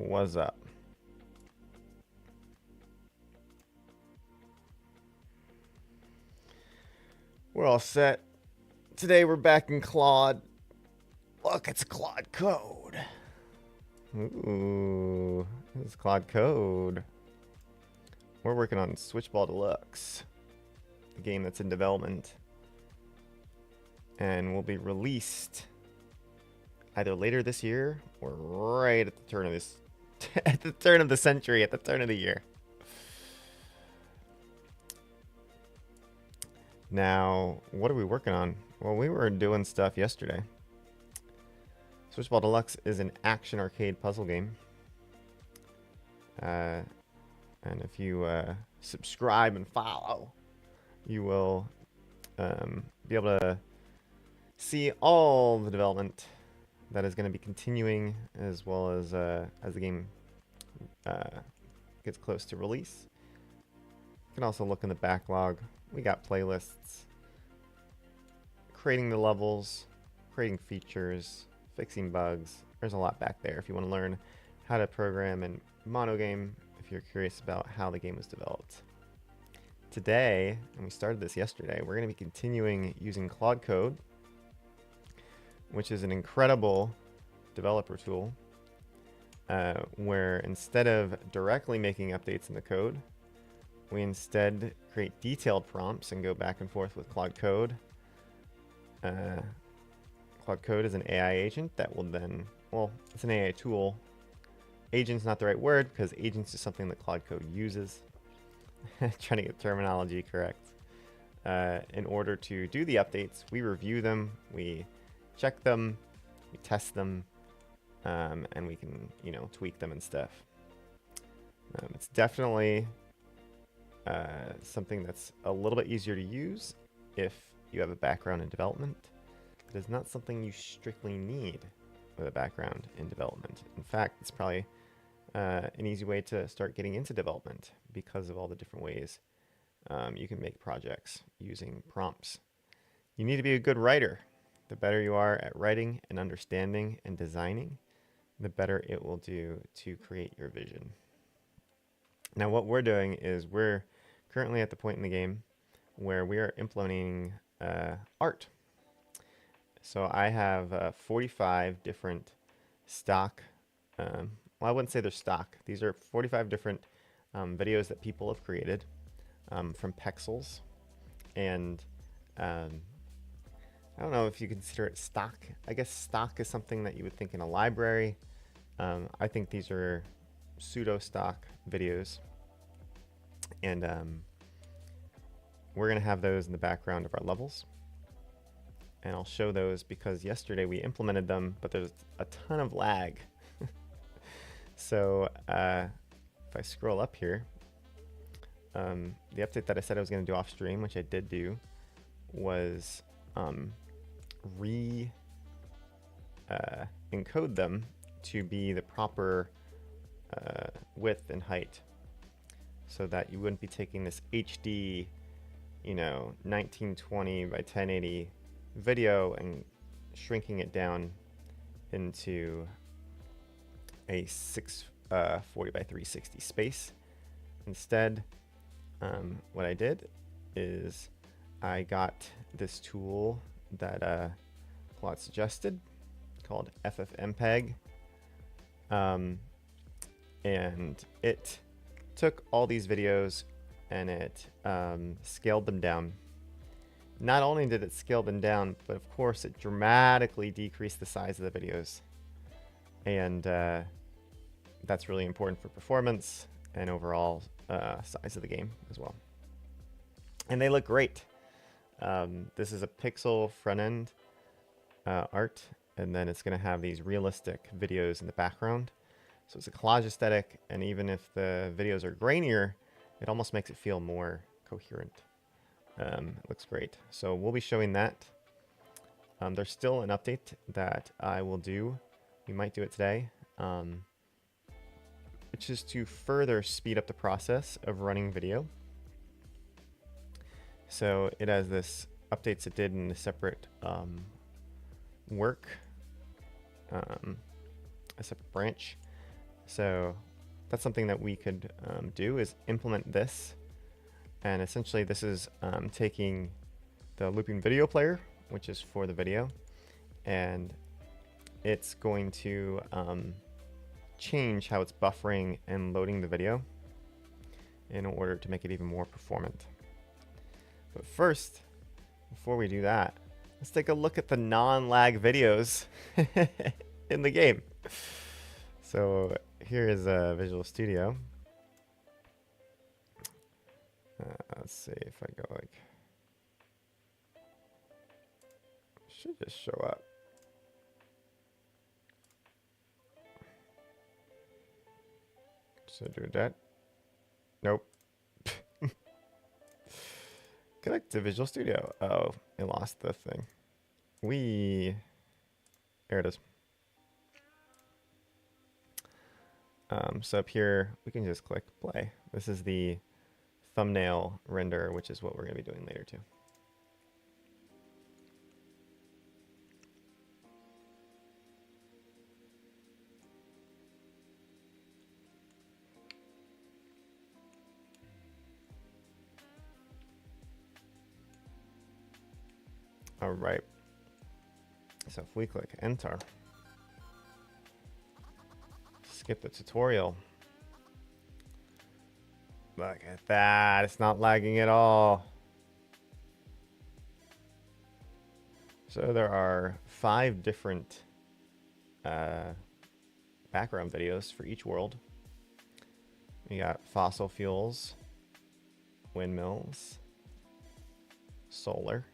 What's up? We're all set. Today we're back in Claude. Look, it's Claude Code. Ooh, it's Claude Code. We're working on Switch Ball Deluxe, the game that's in development, and will be released either later this year or right at the turn of this, at the turn of the century, at the turn of the year. Now, what are we working on? Well, we were doing stuff yesterday. Switch Ball Deluxe is an action arcade puzzle game. And if you subscribe and follow, you will be able to see all the development that is going to be continuing, as well as the game gets close to release. You can also look in the backlog. We got playlists, creating the levels, creating features, fixing bugs. There's a lot back there if you want to learn how to program in monogame, if you're curious about how the game was developed. Today, and we started this yesterday, we're going to be continuing using Claude Code, which is an incredible developer tool where instead of directly making updates in the code, we instead create detailed prompts and go back and forth with Claude Code. Claude Code is an AI agent that will then, well, it's an AI tool. Agent's not the right word because agents is something that Claude Code uses. Trying to get terminology correct. In order to do the updates, we review them, we check them, we test them, and we can, tweak them and stuff. It's definitely something that's a little bit easier to use if you have a background in development. It is not something you strictly need with a background in development. In fact, it's probably an easy way to start getting into development because of all the different ways you can make projects using prompts. You need to be a good writer. The better you are at writing and understanding and designing, the better it will do to create your vision. Now, what we're doing is we're currently at the point in the game where we are implementing art. So I have 45 different stock, well, I wouldn't say they're stock. These are 45 different videos that people have created from pixels. And I don't know if you consider it stock. I guess stock is something that you would think in a library. I think these are pseudo stock videos. And we're going to have those in the background of our levels. And I'll show those because yesterday we implemented them, but there's a ton of lag. So if I scroll up here, the update that I said I was going to do off stream, which I did do, was encode them to be the proper width and height, so that you wouldn't be taking this HD, 1920 by 1080 video and shrinking it down into a 640 by 360 space. Instead, what I did is I got this tool that Claude suggested called FFmpeg, and it took all these videos and it scaled them down. Not only did it scale them down, but of course it dramatically decreased the size of the videos. And that's really important for performance and overall size of the game as well. And they look great. This is a pixel front end art, and then it's going to have these realistic videos in the background. So it's a collage aesthetic, and even if the videos are grainier, it almost makes it feel more coherent. It looks great. So we'll be showing that. There's still an update that I will do. We might do it today, which is to further speed up the process of running video. So it has this updates it did in a separate work, a separate branch. So that's something that we could do, is implement this. And essentially this is taking the looping video player, which is for the video, and it's going to change how it's buffering and loading the video in order to make it even more performant. But first, before we do that, let's take a look at the non-lag videos in the game. So here is Visual Studio. Let's see if I go like, should just show up. So do that. Nope. Connect to Visual Studio. Oh, it lost the thing. There it is. So up here, we can just click play. This is the thumbnail render, which is what we're going to be doing later too. All right. So if we click enter, skip the tutorial. Look at that. It's not lagging at all. So there are 5 different background videos for each world. We got fossil fuels, windmills, solar,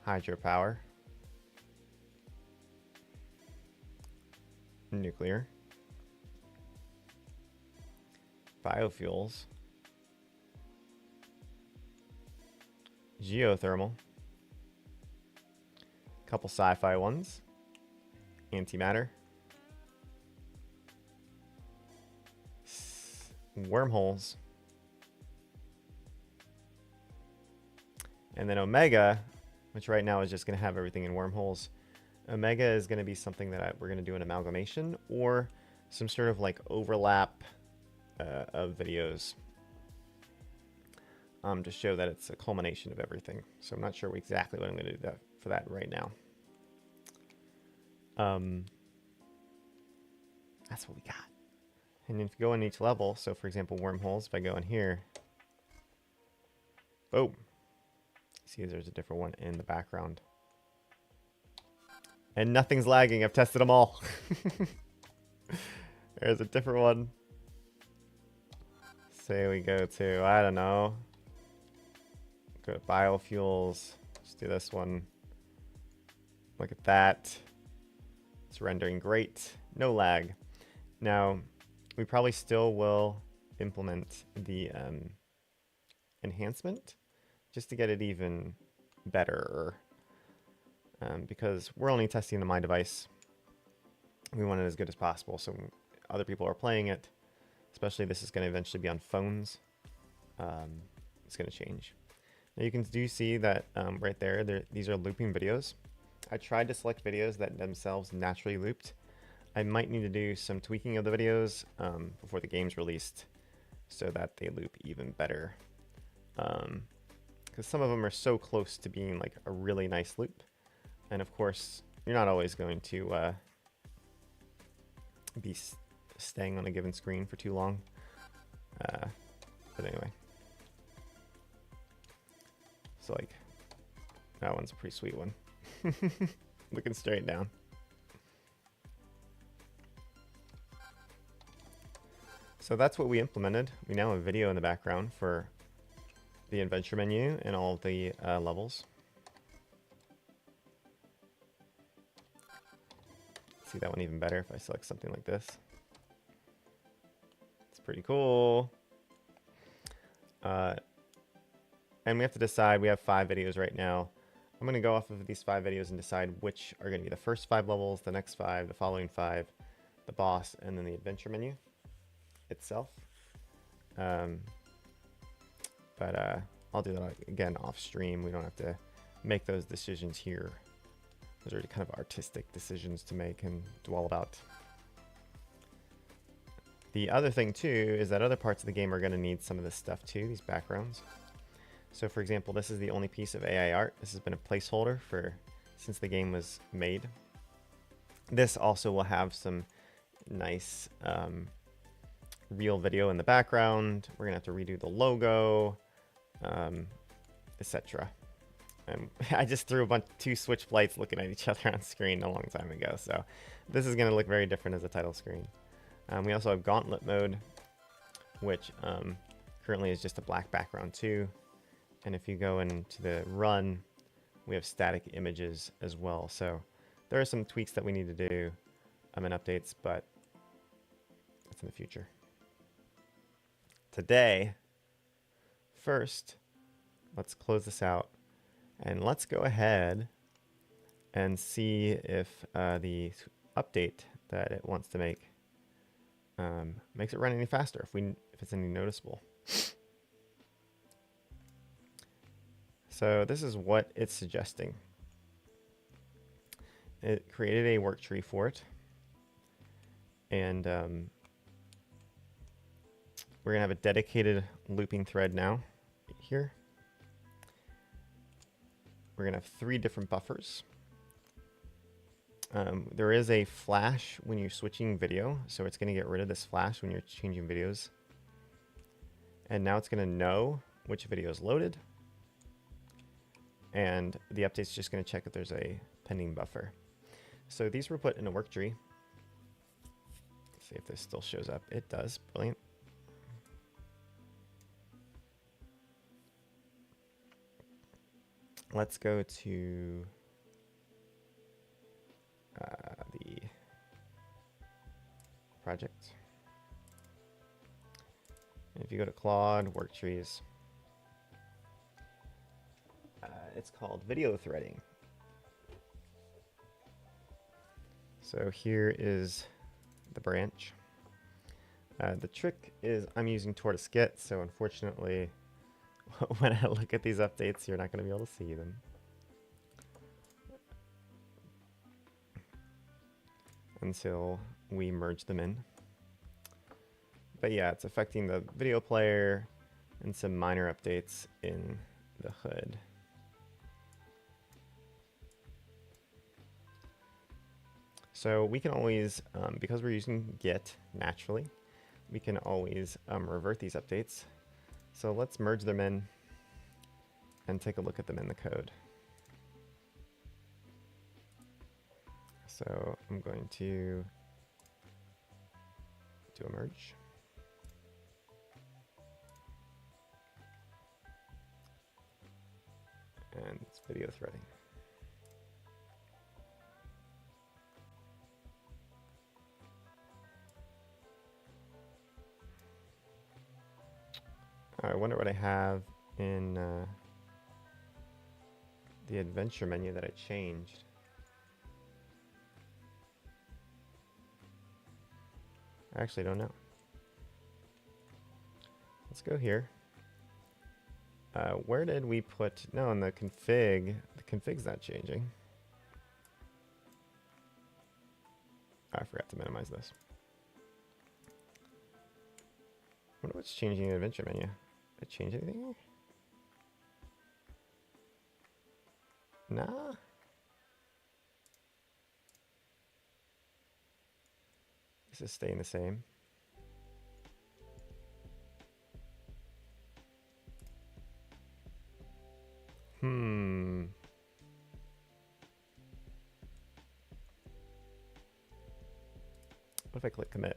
hydropower, nuclear, biofuels, geothermal, couple sci-fi ones, antimatter, wormholes, and then Omega, which right now is just going to have everything in wormholes. Omega is going to be something that we're going to do an amalgamation or some sort of like overlap of videos to show that it's a culmination of everything. So I'm not sure exactly what I'm going to do for that right now. That's what we got. And if you go in each level, so for example, wormholes, if I go in here, boom. See, there's a different one in the background. And nothing's lagging. I've tested them all. There's a different one. Say we go to, I don't know. Go to biofuels. Let's do this one. Look at that. It's rendering great. No lag. Now, we probably still will implement the enhancement just to get it even better. Because we're only testing the My Device. We want it as good as possible, so when other people are playing it, especially this is going to eventually be on phones, it's going to change. Now you can see that right there, these are looping videos. I tried to select videos that themselves naturally looped. I might need to do some tweaking of the videos before the game's released so that they loop even better. Because some of them are so close to being like a really nice loop. And of course, you're not always going to be staying on a given screen for too long. But anyway. So like, that one's a pretty sweet one. Looking straight down. So that's what we implemented. We now have video in the background for the adventure menu and all of the levels. See that one even better if I select something like this. It's pretty cool. And we have to decide, we have 5 videos right now. I'm going to go off of these 5 videos and decide which are going to be the first 5 levels, the next 5, the following 5, the boss, and then the adventure menu itself. But I'll do that again off stream. We don't have to make those decisions here. Those are kind of artistic decisions to make and dwell about. The other thing too is that other parts of the game are going to need some of this stuff too, these backgrounds. So for example, this is the only piece of AI art. This has been a placeholder since the game was made. This also will have some nice real video in the background. We're going to have to redo the logo, etc. I just threw two Switch lights looking at each other on screen a long time ago, so this is going to look very different as a title screen. We also have Gauntlet mode, which currently is just a black background too. And if you go into the run, we have static images as well. So there are some tweaks that we need to do in updates, but that's in the future. Today, first, let's close this out. And let's go ahead and see if the update that it wants to make makes it run any faster, if it's any noticeable. So this is what it's suggesting. It created a work tree for it. And we're going to have a dedicated looping thread now here. We're going to have 3 different buffers. There is a flash when you're switching video, so it's going to get rid of this flash when you're changing videos. And now it's going to know which video is loaded. And the update's just going to check if there's a pending buffer. So these were put in a work tree. Let's see if this still shows up. It does. Brilliant. Let's go to the project. And if you go to Claude, work trees, it's called video threading. So here is the branch. The trick is I'm using Tortoise Git, so unfortunately, when I look at these updates, you're not going to be able to see them. Until we merge them in. But yeah, it's affecting the video player and some minor updates in the hood. So we can always, because we're using Git naturally, we can always revert these updates. So let's merge them in and take a look at them in the code. So I'm going to do a merge. And it's video threading. I wonder what I have in the adventure menu that I changed. I actually don't know. Let's go here. Where did we put... No, in the config. The config's not changing. I forgot to minimize this. I wonder what's changing in the adventure menu. Did I change anything here? Nah. This is staying the same. What if I click commit?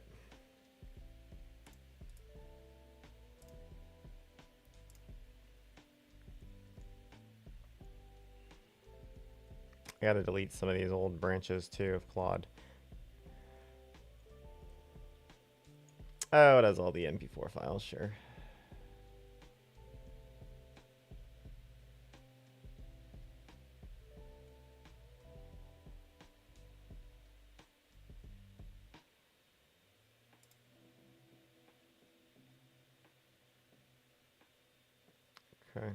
I gotta delete some of these old branches too of Claude. Oh, it has all the MP4 files, sure. Okay.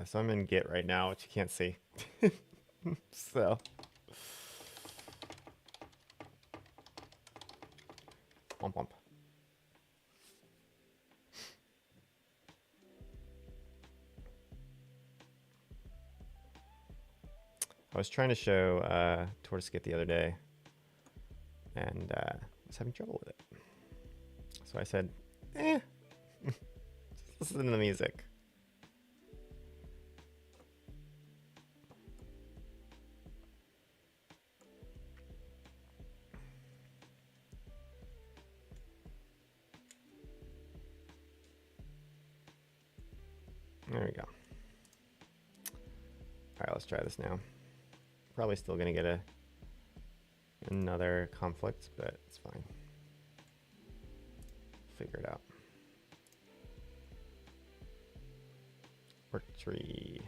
So I'm in Git right now, which you can't see. So Womp womp. I was trying to show Tortoise the other day, and was having trouble with it. So I said, just listen to the music. There we go. All right, let's try this now. Probably still gonna get another conflict, but it's fine. Figure it out. Work tree.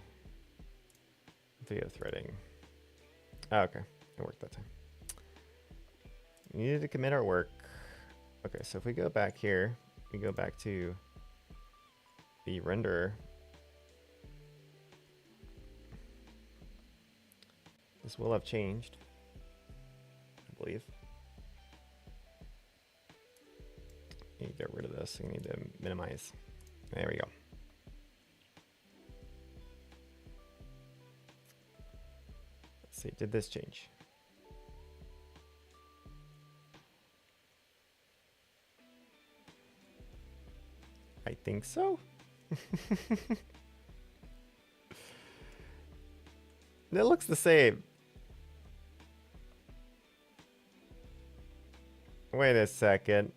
Video threading. Oh, okay. It worked that time. We needed to commit our work. Okay, so if we go back here, we go back to the renderer. This will have changed, I believe. You need to get rid of this. You need to minimize. There we go. Let's see, did this change? I think so. It looks the same. Wait a second.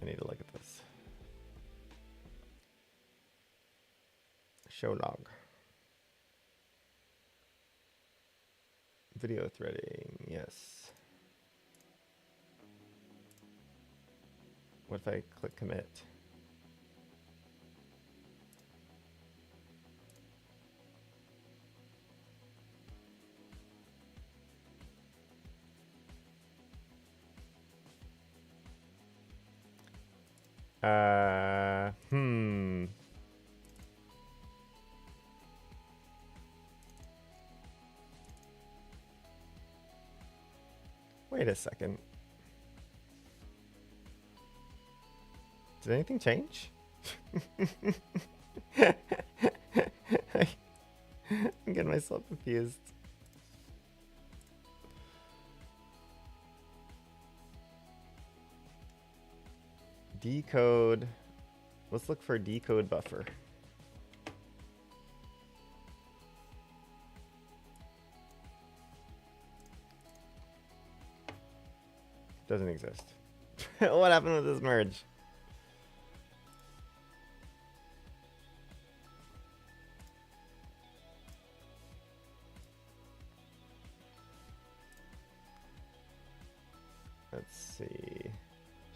I need to look at this. Show log. Video threading, yes. What if I click commit? Wait a second. Did anything change? I'm getting myself confused. Decode. Let's look for decode buffer. Doesn't exist. What happened with this merge? Let's see.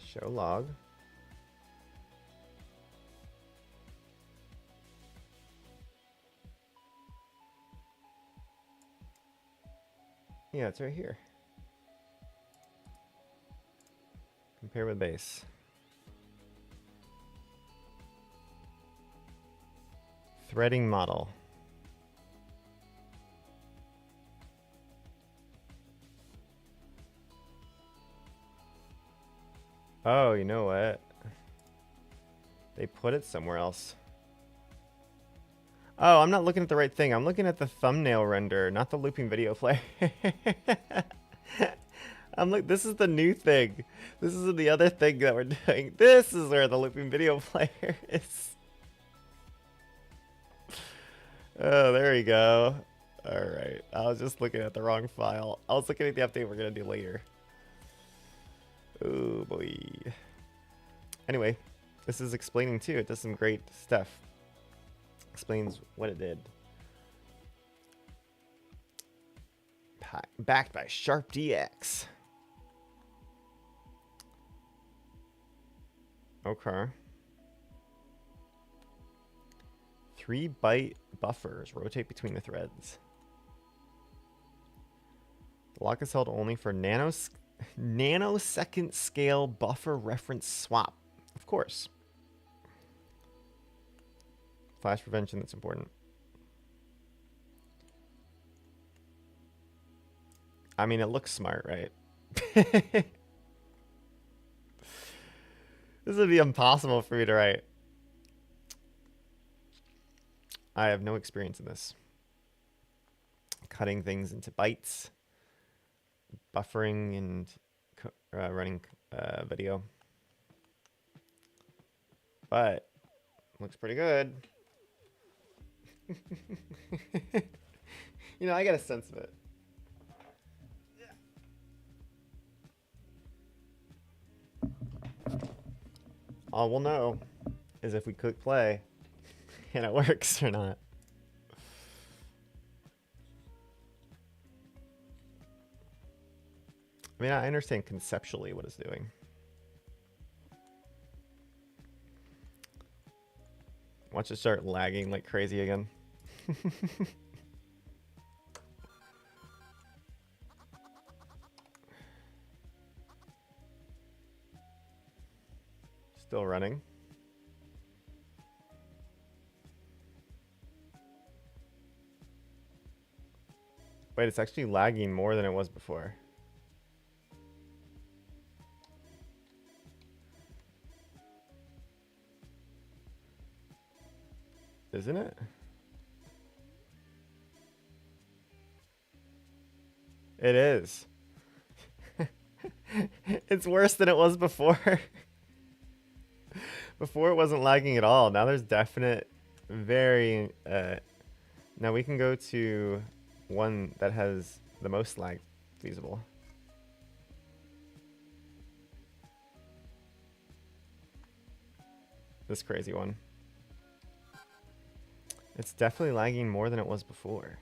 Show log. Yeah, it's right here. Compare with base. Threading model. Oh, you know what? They put it somewhere else. Oh, I'm not looking at the right thing. I'm looking at the thumbnail render, not the looping video player. I'm like, this is the new thing. This is the other thing that we're doing. This is where the looping video player is. Oh, there we go. All right. I was just looking at the wrong file. I was looking at the update we're going to do later. Oh, boy. Anyway, this is explaining too. It does some great stuff. Explains what it did. Backed by SharpDX. Okay. 3 byte buffers rotate between the threads. The lock is held only for nanosecond scale buffer reference swap. Of course. Flash prevention, that's important. I mean, it looks smart, right? This would be impossible for me to write. I have no experience in this. Cutting things into bytes, buffering, and running video. But looks pretty good. You know, I get a sense of it. All we'll know is if we click play and it works or not. I mean, I understand conceptually what it's doing. Watch it start lagging like crazy again. Still running. Wait, it's actually lagging more than it was before. Isn't it? It is. It's worse than it was before. Before it wasn't lagging at all. Now there's definite, very... now we can go to one that has the most lag feasible. This crazy one. It's definitely lagging more than it was before.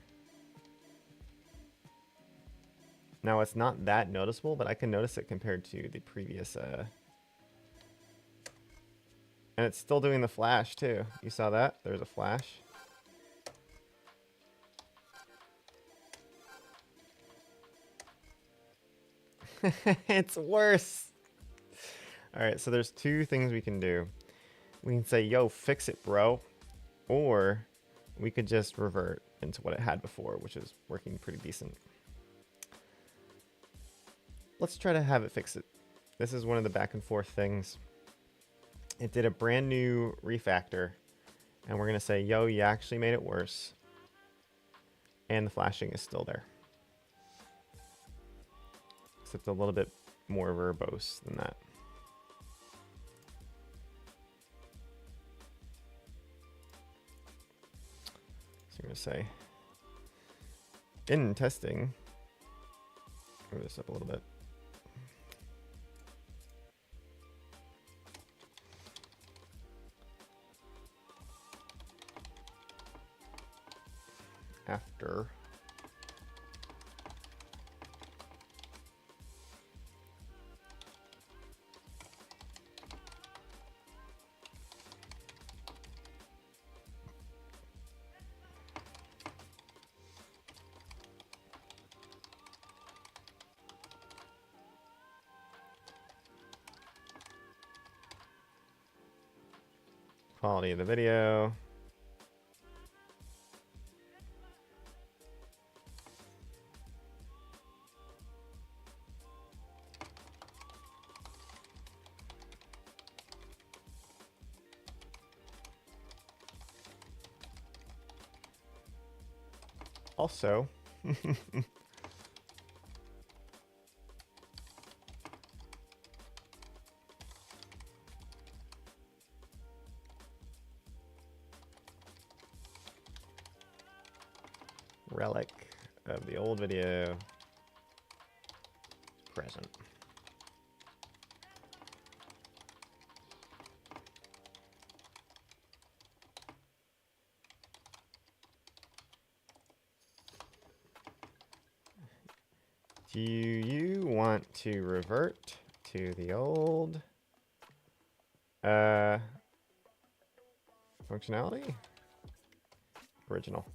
Now it's not that noticeable, but I can notice it compared to the previous... And it's still doing the flash too. You saw that? There's a flash. It's worse. All right, so there's two things we can do. We can say, yo, fix it, bro. Or we could just revert into what it had before, which is working pretty decent. Let's try to have it fix it. This is one of the back and forth things. It did a brand new refactor, and we're going to say, yo, you actually made it worse. And the flashing is still there. Except a little bit more verbose than that. So I'm going to say, in testing, move this up a little bit. After quality of the video. Also, relic of the old video present. Do you want to revert to the old functionality? Original.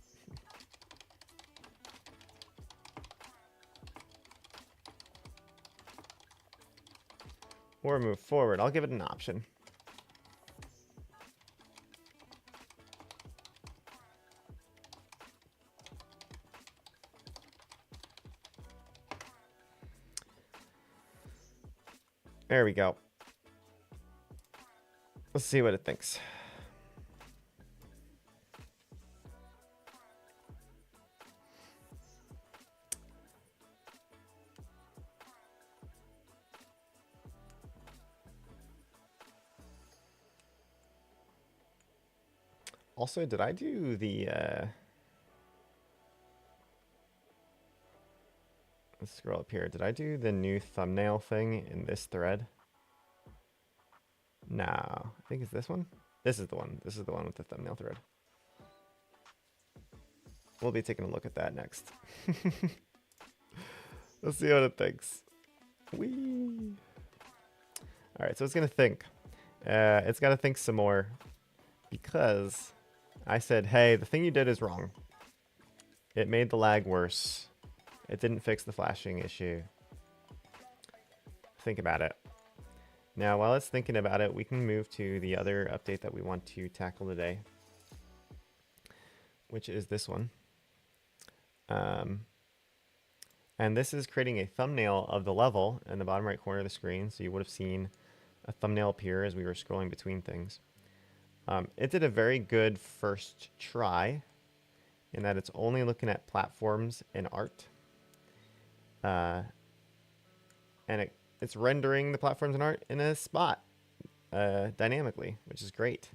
Or move forward. I'll give it an option. There we go. Let's see what it thinks. Also, did I do the let's scroll up here. Did I do the new thumbnail thing in this thread? No, I think it's this one. This is the one. This is the one with the thumbnail thread. We'll be taking a look at that next. Let's see what it thinks. Whee! All right, so it's gonna think. It's gotta think some more because I said, hey, the thing you did is wrong. It made the lag worse. It didn't fix the flashing issue. Think about it. Now, while it's thinking about it, we can move to the other update that we want to tackle today, which is this one. And this is creating a thumbnail of the level in the bottom right corner of the screen. So you would have seen a thumbnail appear as we were scrolling between things. It did a very good first try in that it's only looking at platforms and art. And it's rendering the platforms and art in a spot dynamically, which is great.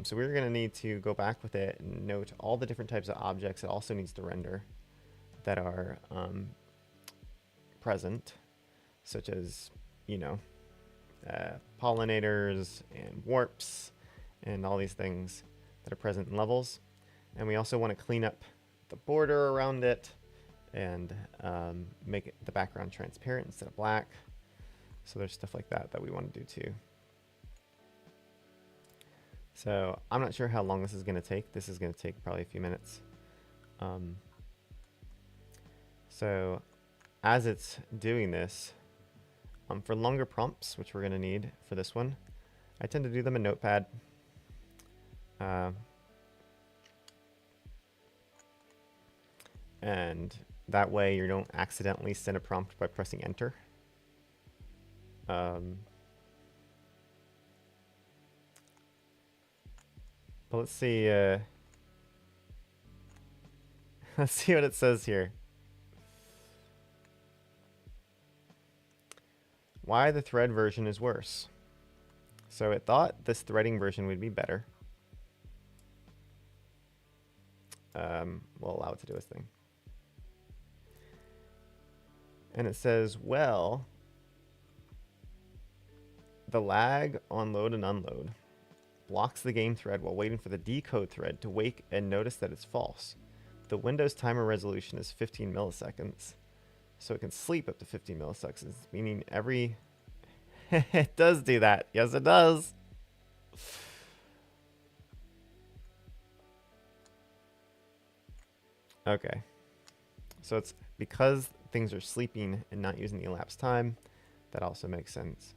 So we're going to need to go back with it and note all the different types of objects it also needs to render that are present, such as, you know, pollinators and warps and all these things that are present in levels. And we also want to clean up the border around it and make the background transparent instead of black. So there's stuff like that that we want to do too. So I'm not sure how long this is going to take. This is going to take probably a few minutes. So as it's doing this, for longer prompts, which we're going to need for this one, I tend to do them in Notepad. And that way you don't accidentally send a prompt by pressing enter. But let's see. Let's see what it says here. Why the thread version is worse. So it thought this threading version would be better. We'll allow it to do its thing. And it says, well, the lag on load and unload blocks the game thread while waiting for the decode thread to wake and notice that it's false. The Windows timer resolution is 15 milliseconds, so it can sleep up to 15 milliseconds, meaning every... It does do that. Yes, it does. Okay. So it's because things are sleeping and not using the elapsed time. That also makes sense.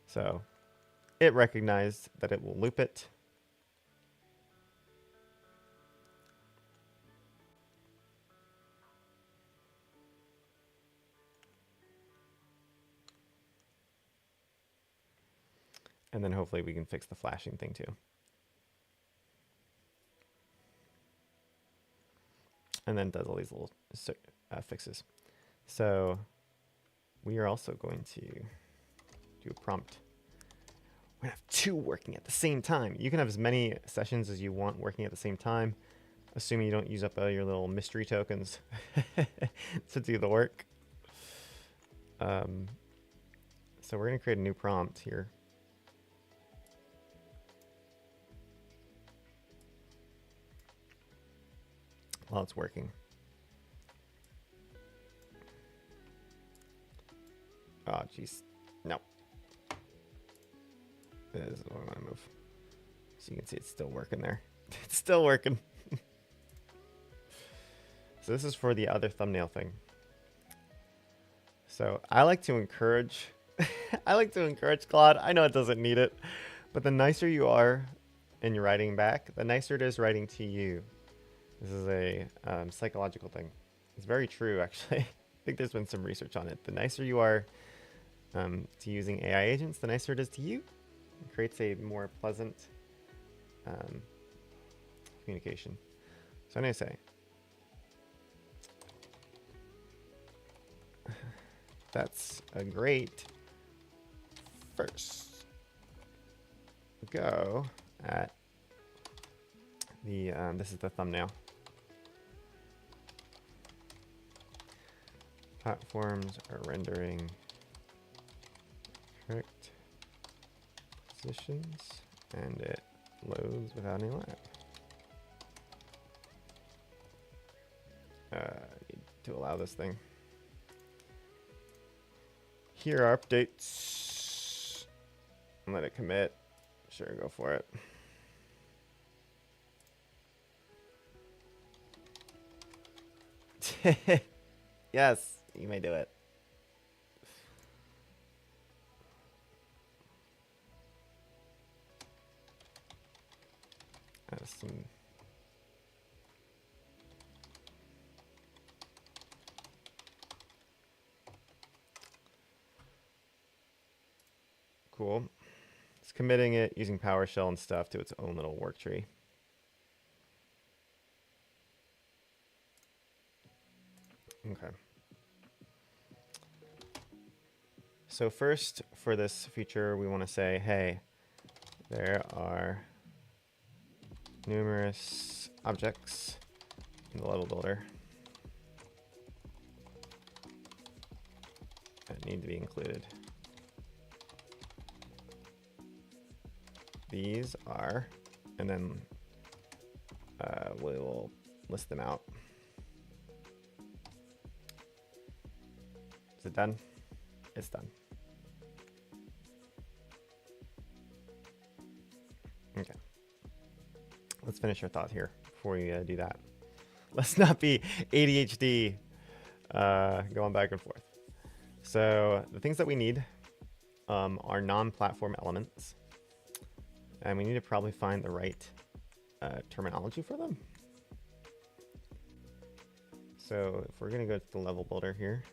So it recognized that it will loop it. And then hopefully we can fix the flashing thing too. And then does all these little fixes. So we are also going to do a prompt. We're gonna have two working at the same time. You can have as many sessions as you want working at the same time, assuming you don't use up your little mystery tokens to do the work. So we're gonna create a new prompt here. While it's working. Oh, jeez. No. This is what I want to move. So you can see it's still working there. It's still working. So this is for the other thumbnail thing. So I like to encourage, I like to encourage Claude. I know it doesn't need it, but the nicer you are and you're writing back, the nicer it is writing to you. This is a psychological thing. It's very true, actually. I think there's been some research on it. The nicer you are to using AI agents, the nicer it is to you. It creates a more pleasant communication. So I'm going to say, that's a great first go at the, this is the thumbnail. Platforms are rendering correct positions, and it loads without any lag. Need to allow this thing. Here are updates. And let it commit. Sure, go for it. Yes, you may do it. That's some. Cool. It's committing it using PowerShell and stuff to its own little work tree. Okay. So first, for this feature, we want to say, hey, there are numerous objects in the level builder that need to be included. These are, and then we will list them out. Is it done? It's done. Okay. Let's finish our thought here before we do that. Let's not be ADHD going back and forth. So the things that we need are non-platform elements. And we need to probably find the right terminology for them. So if we're going to go to the level builder here.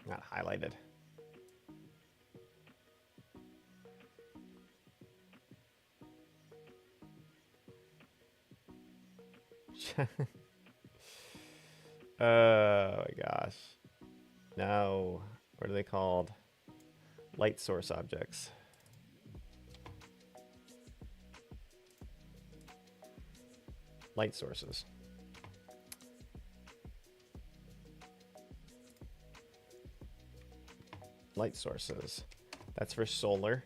Not highlighted. Oh my gosh. No. What are they called? Light source objects. Light sources. Light sources. That's for solar.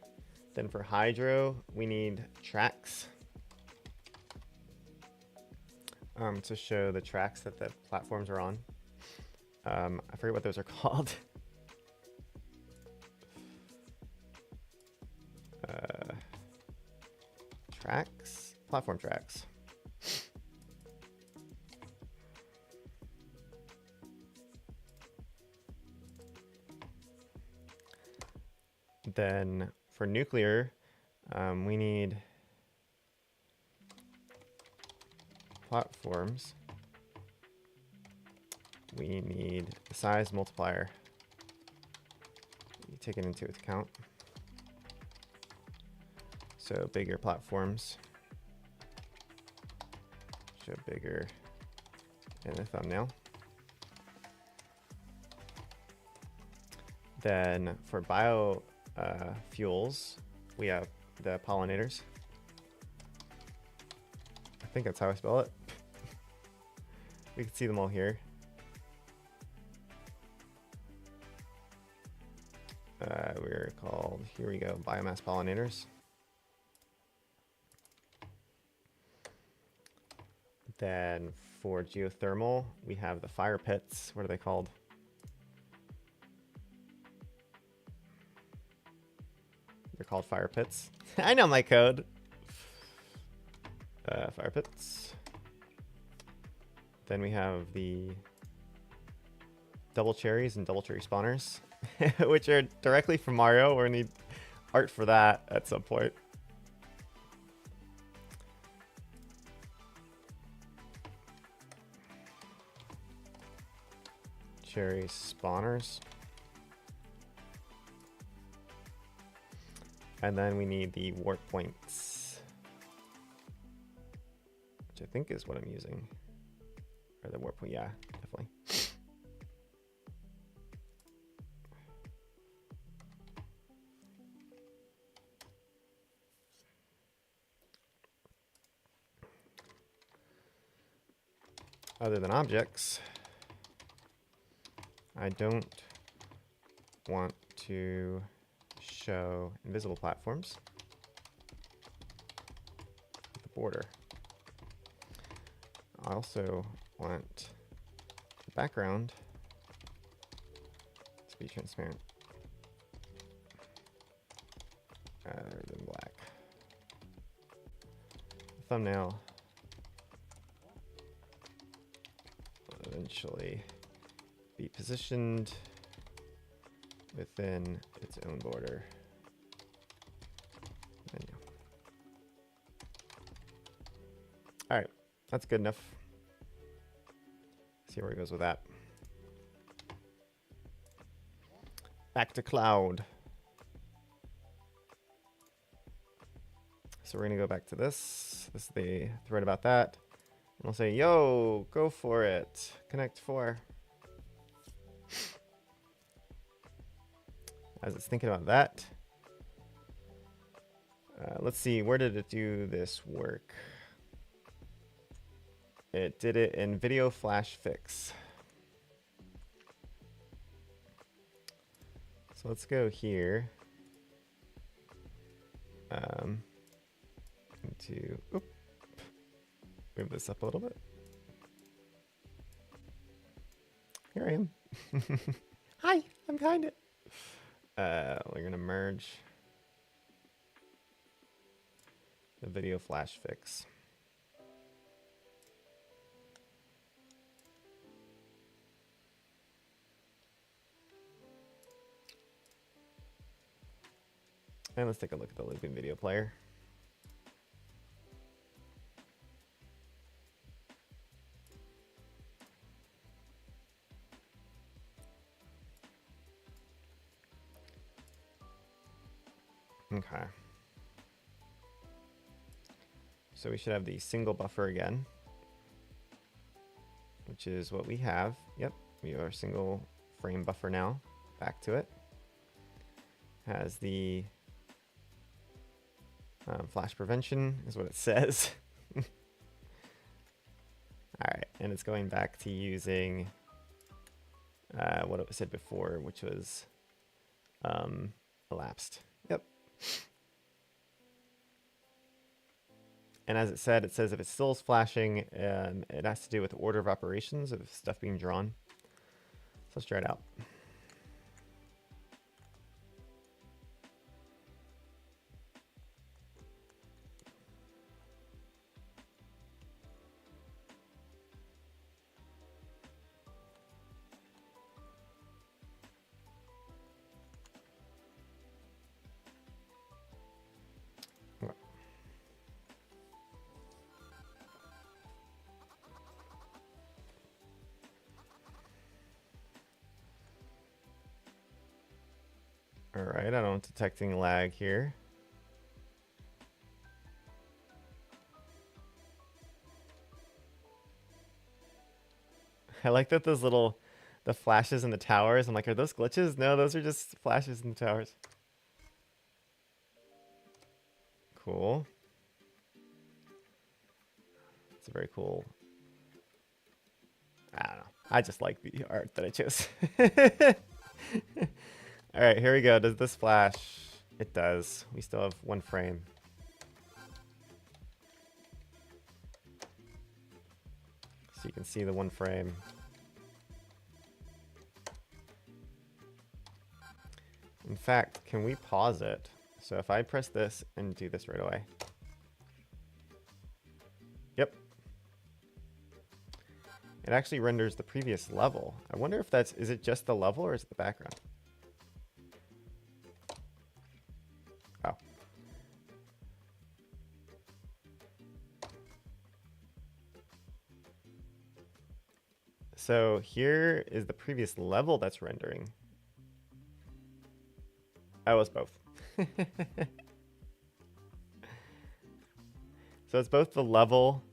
Then for hydro, we need tracks. To show the tracks that the platforms are on. I forget what those are called. Tracks? Platform tracks. Then for nuclear, we need platforms. We need the size multiplier. You take it into account. So bigger platforms show bigger in the thumbnail. Then for bio fuels, we have the pollinators. I think that's how I spell it. We can see them all here. We're called, here we go, biomass pollinators. Then for geothermal, we have the fire pits. What are they called? They're called fire pits. I know my code. fire pits. Then we have the double cherries and double cherry spawners, which are directly from Mario. We're gonna need art for that at some point. Cherry spawners. And then we need the warp points, which I think is what I'm using. Or the warp point, yeah, definitely. Other than objects, I don't want to show invisible platforms at the border. I also want the background to be transparent rather than black. The thumbnail will eventually be positioned within its own border. Menu. All right, that's good enough. See where it goes with that. Back to Cloud. So we're gonna go back to this. This is the thread about that. And we'll say, yo, go for it. Connect 4. As it's thinking about that, let's see, where did it do this work? It did it in Video Flash Fix. So let's go here. Move this up a little bit. Here I am. Hi, I'm behind it. We're gonna merge the Video Flash Fix. And let's take a look at the looping video player. Okay. So we should have the single buffer again, which is what we have. Yep, we are single frame buffer now. Back to it. Has the flash prevention is what it says. All right, and it's going back to using what it said before, which was elapsed. Yep. And as it said, it says if it still is flashing, it has to do with the order of operations of stuff being drawn. So let's try it out. All right, I don't detecting lag here. I like that those little, the flashes in the towers. I'm like, are those glitches? No, those are just flashes in the towers. Cool. It's a very cool. I don't know. I just like the art that I chose. All right, here we go. Does this flash? It does. We still have one frame. So you can see the one frame. In fact, can we pause it? So if I press this and do this right away. It actually renders the previous level. I wonder if that's, is it just the level or is it the background? Oh. So here is the previous level that's rendering. Oh, it's both. So it's both the level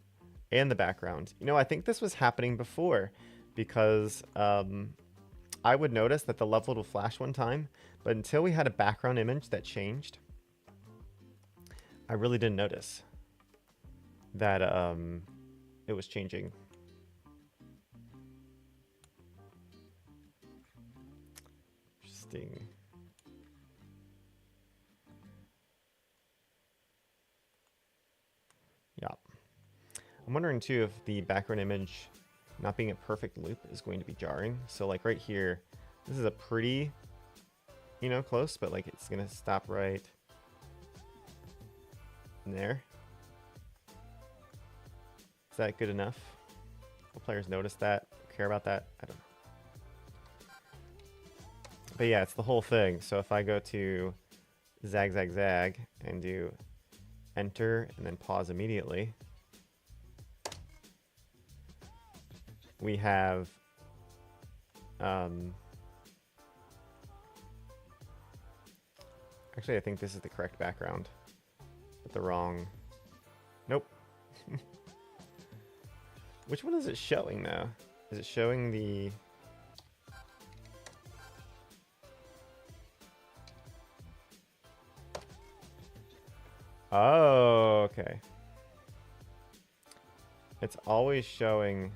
and the background. You know, I think this was happening before because I would notice that the level will flash one time, but until we had a background image that changed, I really didn't notice that it was changing. Interesting. Yeah. I'm wondering too if the background image not being a perfect loop is going to be jarring. So like right here, this is a pretty, you know, close, but like it's gonna stop right there. Is that good enough? Will players notice that? Care about that? I don't know. But yeah, it's the whole thing. So if I go to zag, zag, zag and do enter and then pause immediately, we have actually I think this is the correct background, but the wrong. Nope. Which one is it showing though? Is it showing the oh, okay. It's always showing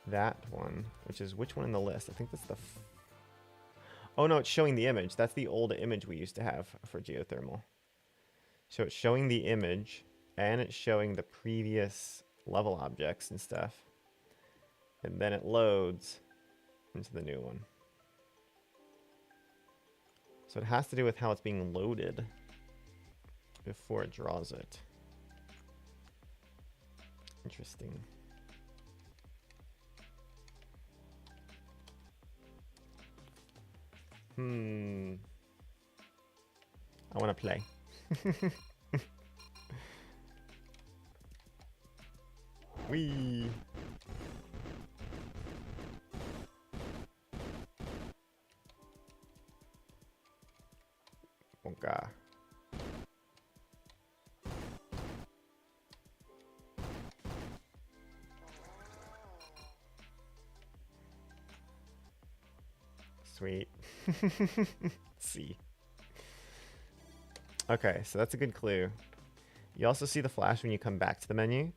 that one, which is which one in the list? I think that's the oh no, it's showing the image. That's the old image we used to have for geothermal. So it's showing the image and it's showing the previous level objects and stuff. And then it loads into the new one. So it has to do with how it's being loaded before it draws it. Interesting. I want to play. Whee! Bonka. Sweet. See. Okay, so that's a good clue. You also see the flash when you come back to the menu.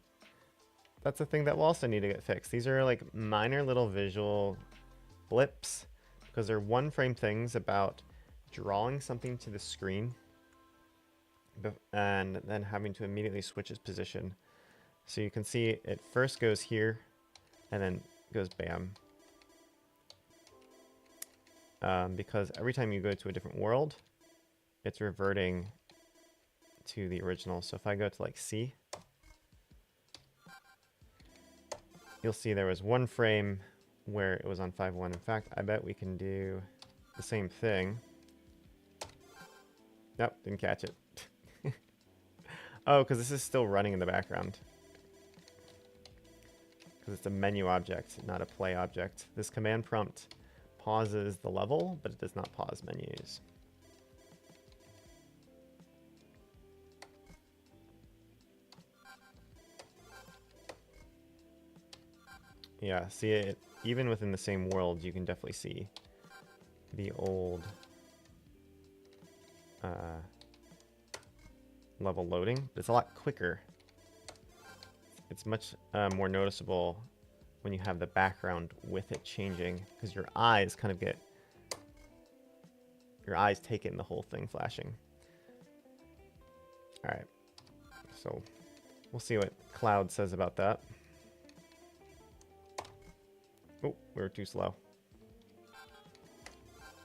That's a thing that will also need to get fixed. These are like minor little visual blips because they're one frame things about drawing something to the screen and then having to immediately switch its position. So you can see it first goes here and then goes bam. Because every time you go to a different world, it's reverting to the original. So if I go to like C, you'll see there was one frame where it was on 5.1. In fact, I bet we can do the same thing. Nope, didn't catch it. Oh, because this is still running in the background. Because it's a menu object, not a play object. This command prompt pauses the level, but it does not pause menus. Yeah, see it even within the same world, you can definitely see the old level loading. But it's a lot quicker. It's much more noticeable when you have the background with it changing, because your eyes kind of get, your eyes take in the whole thing flashing. All right, so we'll see what Claude says about that. Oh, we were too slow.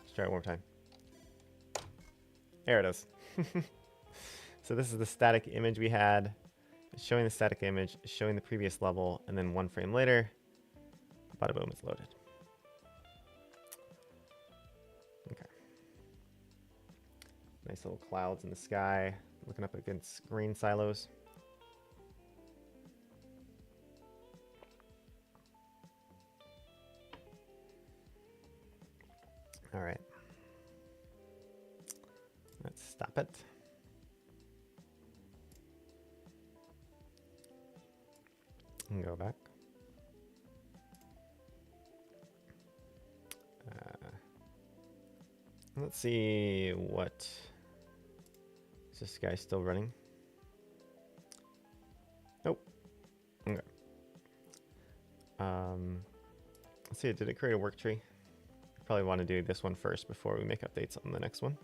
Let's try it one more time. There it is. So this is the static image we had. It's showing the static image, it's showing the previous level, and then 1 frame later, bada boom, it's loaded. Okay. Nice little clouds in the sky, looking up against green silos. All right. Let's stop it. And go back. Let's see what... Is this guy still running? Nope. Okay. Let's see, did it create a work tree? Probably want to do this one first before we make updates on the next one.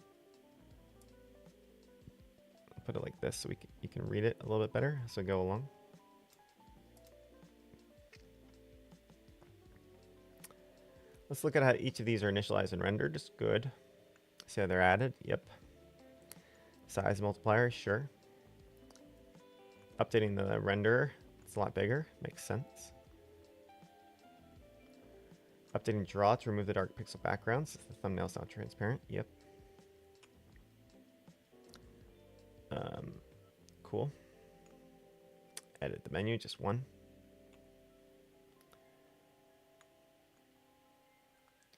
I'll put it like this so you can read it a little bit better as we go along. Let's look at how each of these are initialized and rendered. Just good. See how they're added? Yep. Size multiplier, sure. Updating the renderer, it's a lot bigger, makes sense. Updating draw to remove the dark pixel background since the thumbnail's not transparent, yep. Cool. Edit the menu, just one.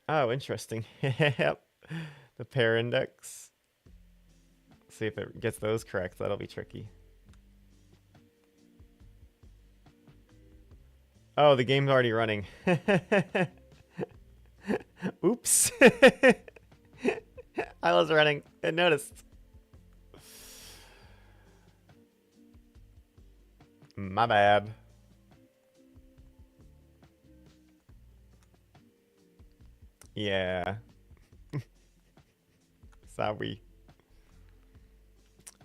Oh, interesting. Yep. The pair index. See if it gets those correct. That'll be tricky. Oh, the game's already running. Oops. I was running and noticed. My bad. Yeah. Sorry.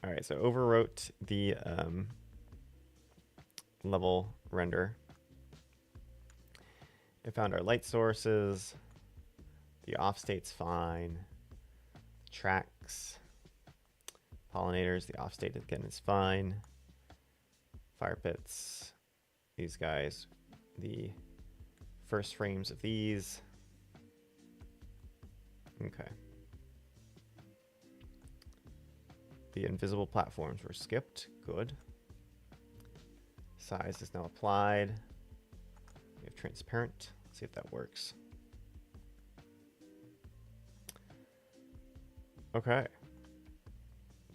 All right, so overwrote the level render. It found our light sources. The off state's fine. Tracks, pollinators, the off state again is fine. Fire pits, these guys, the first frames of these. Okay. The invisible platforms were skipped. Good. Size is now applied. We have transparent. Let's see if that works. Okay.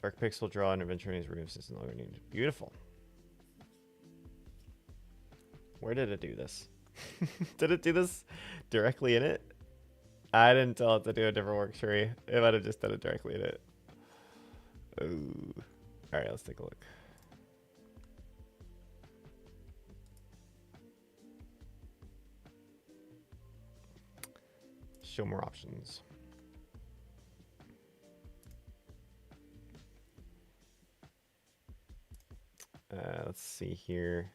Dark pixel draw intervention is removed since no longer needed. Beautiful. Where did it do this? Did it do this directly in it? I didn't tell it to do a different work tree. It might have just done it directly in it. Ooh. All right, let's take a look. Show more options. Let's see here.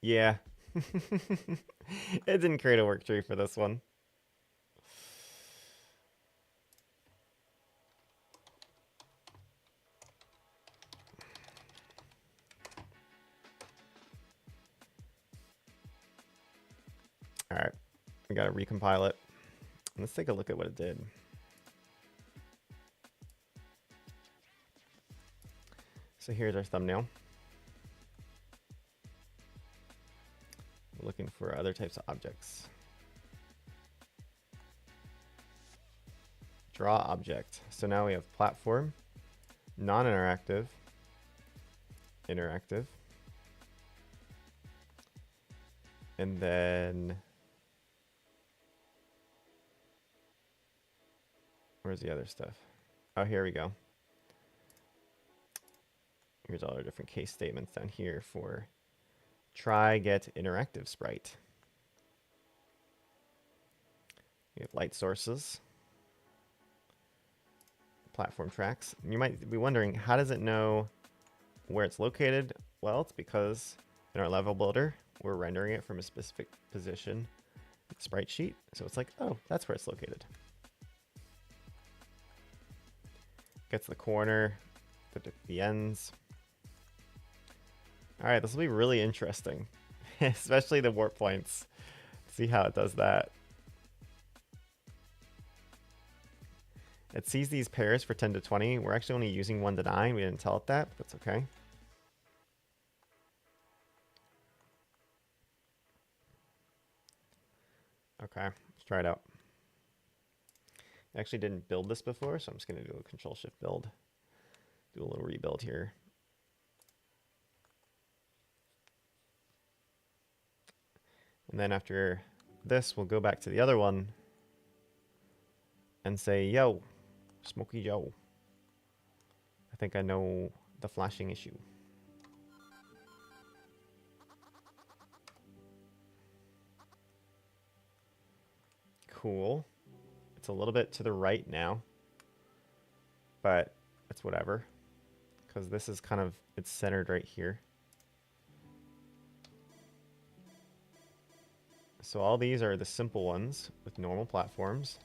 Yeah. It didn't create a work tree for this one. All right, we gotta recompile it. Let's take a look at what it did. So here's our thumbnail. We're looking for other types of objects. Draw object. So now we have platform, non-interactive, interactive, and then where's the other stuff? Oh, here we go. Here's all our different case statements down here for try get interactive sprite. We have light sources, platform tracks. You might be wondering, how does it know where it's located? Well, it's because in our level builder, we're rendering it from a specific position in the sprite sheet. So it's like, oh, that's where it's located. Gets the corner, the ends. All right, this will be really interesting, especially the warp points. See how it does that. It sees these pairs for 10 to 20. We're actually only using 1 to 9. We didn't tell it that, but that's okay. Okay, let's try it out. I actually didn't build this before, so I'm just going to do a Control-Shift build. Do a little rebuild here. And then after this, we'll go back to the other one and say, yo, Smokey Joe. I think I know the flashing issue. Cool. It's a little bit to the right now, but it's whatever, because this is kind of, it's centered right here. So all these are the simple ones with normal platforms.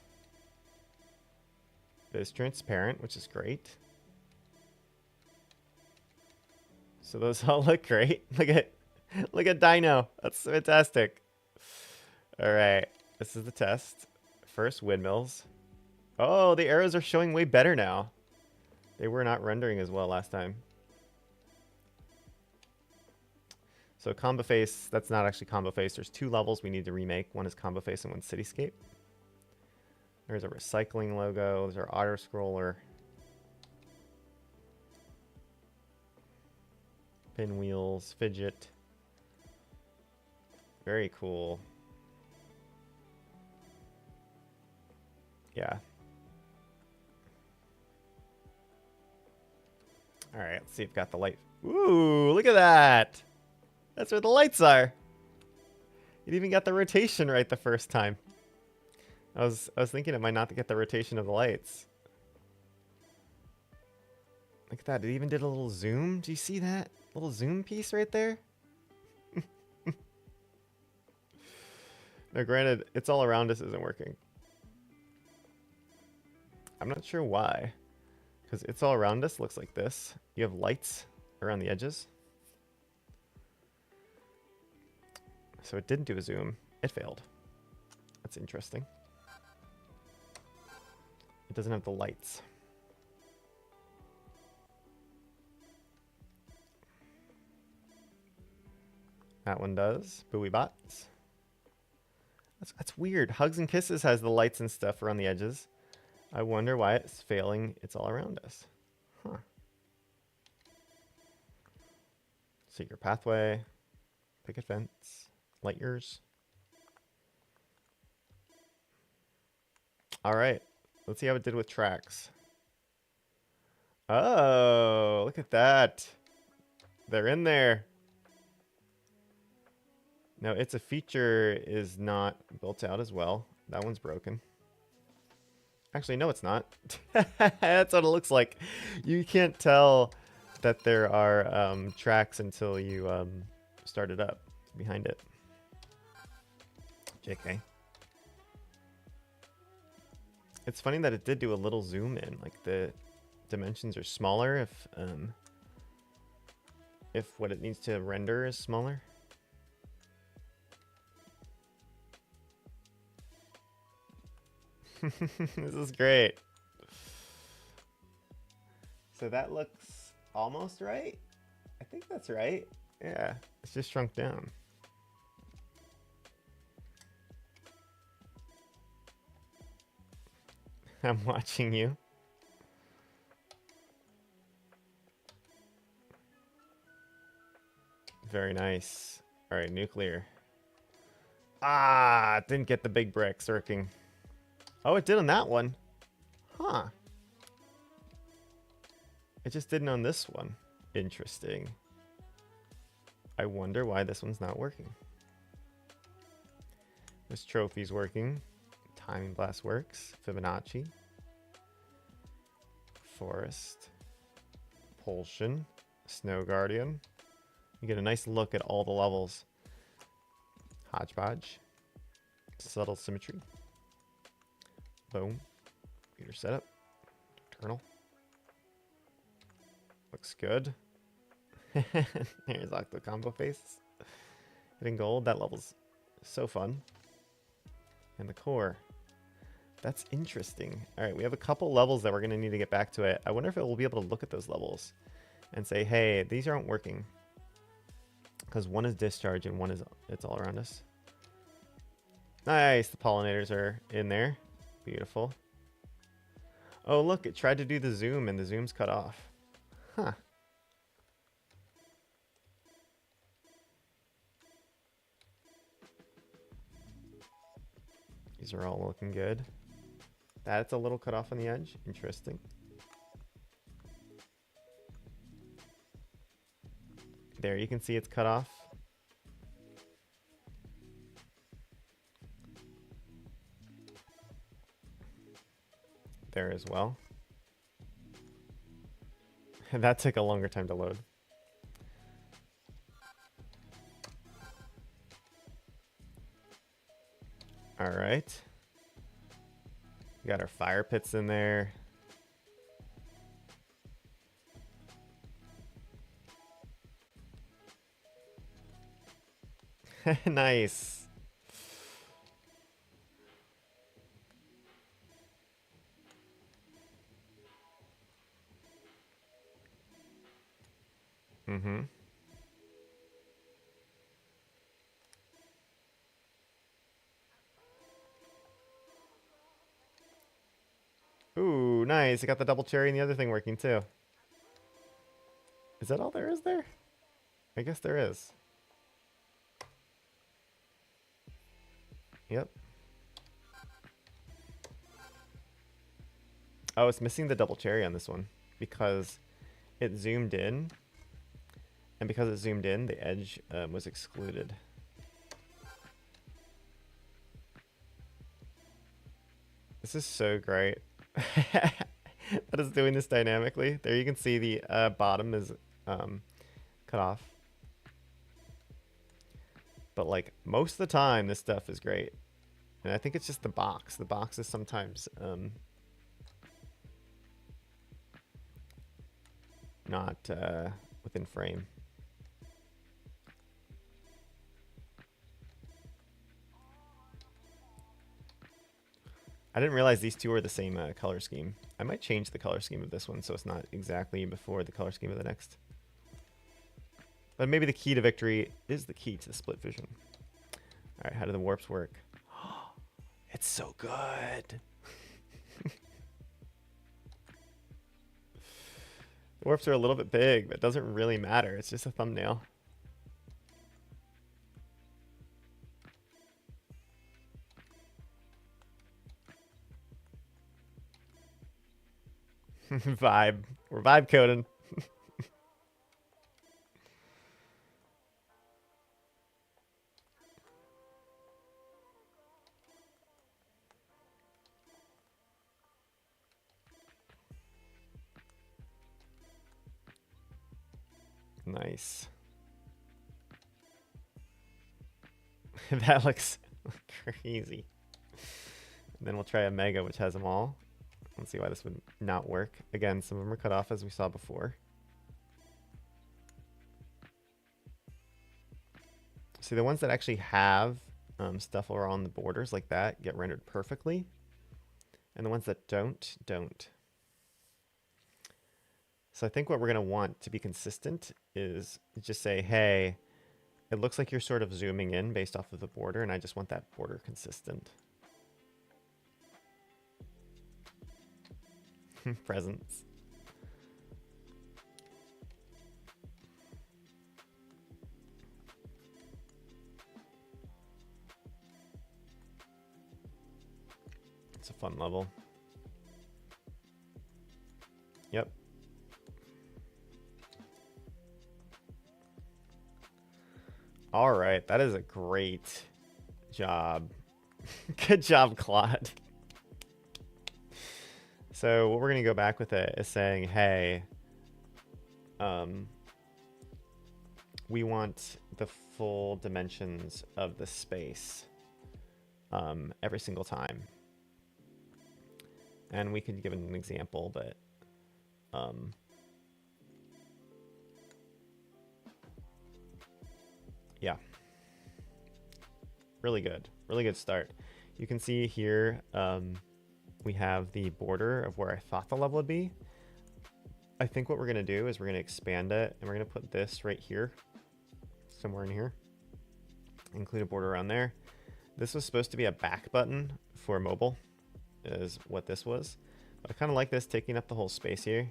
It is transparent, which is great. So those all look great. Look at Dino. That's fantastic. All right, this is the test. First windmills. Oh, the arrows are showing way better now. They were not rendering as well last time. So combo face, that's not actually combo face. There's 2 levels we need to remake. One is combo face and one cityscape. There's a recycling logo. There's our auto scroller. Pinwheels, fidget. Very cool. Yeah. All right, let's see if got the light. Ooh, look at that. That's where the lights are. It even got the rotation right the first time. I was thinking it might not get the rotation of the lights. Look at that. It even did a little zoom. Do you see that? Little zoom piece right there? Now, granted, it's all around us isn't working. I'm not sure why. Because it's all around us looks like this. You have lights around the edges. So it didn't do a zoom. It failed. That's interesting. It doesn't have the lights. That one does. Buoy bots. That's weird. Hugs and Kisses has the lights and stuff around the edges. I wonder why it's failing. It's all around us. Huh. Secret pathway. Picket fence. Light years. All right. Let's see how it did with tracks. Oh, look at that. They're in there. Now, It's a Feature is not built out as well. That one's broken. Actually, no, it's not. That's what it looks like. You can't tell that there are tracks until you start it up behind it. JK. It's funny that it did do a little zoom in. Like the dimensions are smaller if what it needs to render is smaller. This is great. So that looks almost right. I think that's right. Yeah, it's just shrunk down. I'm watching you. Very nice. All right, nuclear. Ah, didn't get the big bricks working. Oh, it did on that one. Huh. It just didn't on this one. Interesting. I wonder why this one's not working. This trophy's working. Timing Blast works. Fibonacci. Forest. Propulsion. Snow Guardian. You get a nice look at all the levels. Hodgepodge. Subtle Symmetry. Boom. Computer setup. Internal. Looks good. There's Octo Combo Face. Hitting gold, that level's so fun. And the core. That's interesting. Alright, we have a couple levels that we're going to need to get back to it. I wonder if it will be able to look at those levels and say, hey, these aren't working. Because one is discharge and one is it's all around us. Nice, the pollinators are in there. Beautiful. Oh, look, it tried to do the zoom and the zoom's cut off. Huh. These are all looking good. That's a little cut off on the edge. Interesting. There, you can see it's cut off. There as well. That took a longer time to load. All right. We got our fire pits in there. Nice. Mm-hmm. Ooh, nice. I got the double cherry and the other thing working too. Is that all there is there? I guess there is. Yep. Oh, it's missing the double cherry on this one because it zoomed in. And because it zoomed in, the edge was excluded. This is so great. That is doing this dynamically. There you can see the bottom is cut off. But like most of the time, this stuff is great. And I think it's just the box. The box is sometimes not within frame. I didn't realize these two are the same color scheme. I might change the color scheme of this one so it's not exactly before the color scheme of the next. But maybe the key to victory is the key to split vision. All right, how do the warps work? It's so good. The warps are a little bit big, but it doesn't really matter. It's just a thumbnail. Vibe. We're vibe coding. Nice. That looks crazy. And then we'll try a mega, which has them all. Let's see why this would not work. Again, some of them are cut off as we saw before. See, the ones that actually have stuff around the borders like that get rendered perfectly. And the ones that don't. So I think what we're going to want to be consistent is just say, hey, it looks like you're sort of zooming in based off of the border, and I just want that border consistent. Presents. It's a fun level. Yep. All right, that is a great job. Good job, Claude. So what we're going to go back with it is saying, hey, we want the full dimensions of the space every single time. And we could give an example, but Yeah, really good start. You can see here we have the border of where I thought the level would be. I think what we're going to do is we're going to expand it, and we're going to put this right here, somewhere in here. Include a border around there. This was supposed to be a back button for mobile, is what this was. But I kind of like this taking up the whole space here.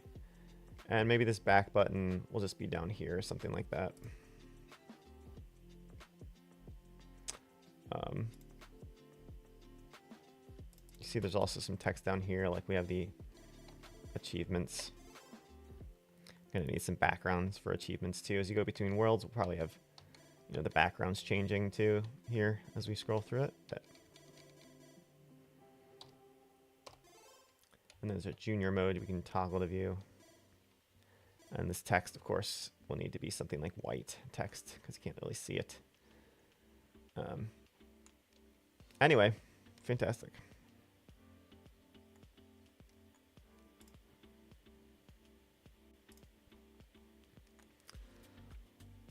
And maybe this back button will just be down here or something like that. You see there's also some text down here, like we have the achievements. Gonna need some backgrounds for achievements too. As you go between worlds, we'll probably have, you know, the backgrounds changing too here as we scroll through it. And there's a junior mode, we can toggle the view. And this text, of course, will need to be something like white text because you can't really see it. Anyway, fantastic.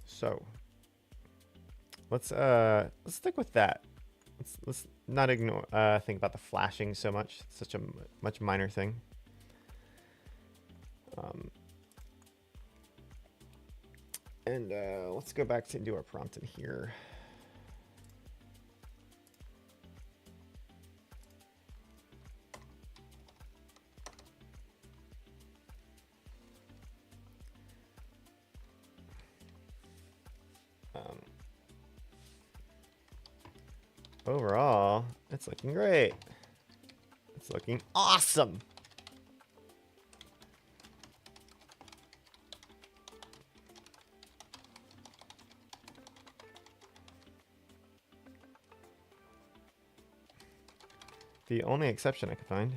So let's stick with that. Let's not ignore think about the flashing so much. It's such a much minor thing. And let's go back to do our prompt in here. Overall, it's looking great. It's looking awesome. The only exception I could find.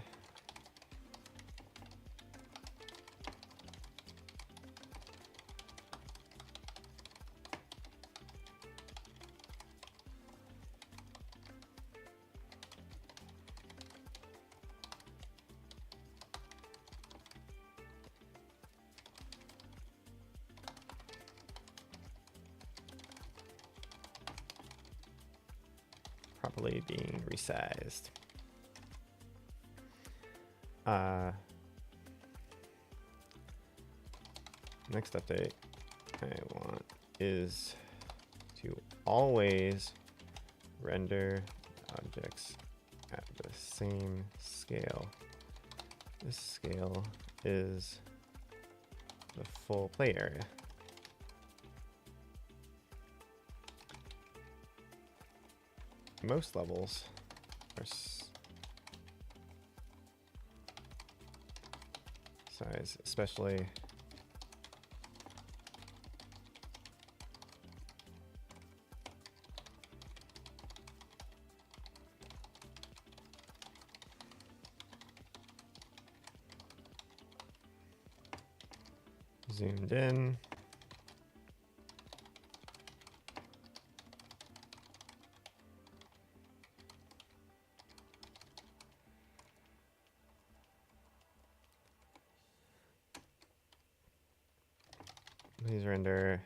Properly being resized. Next update I want is to always render objects at the same scale. This scale is the full play area. Most levels are size, especially zoomed in. Please render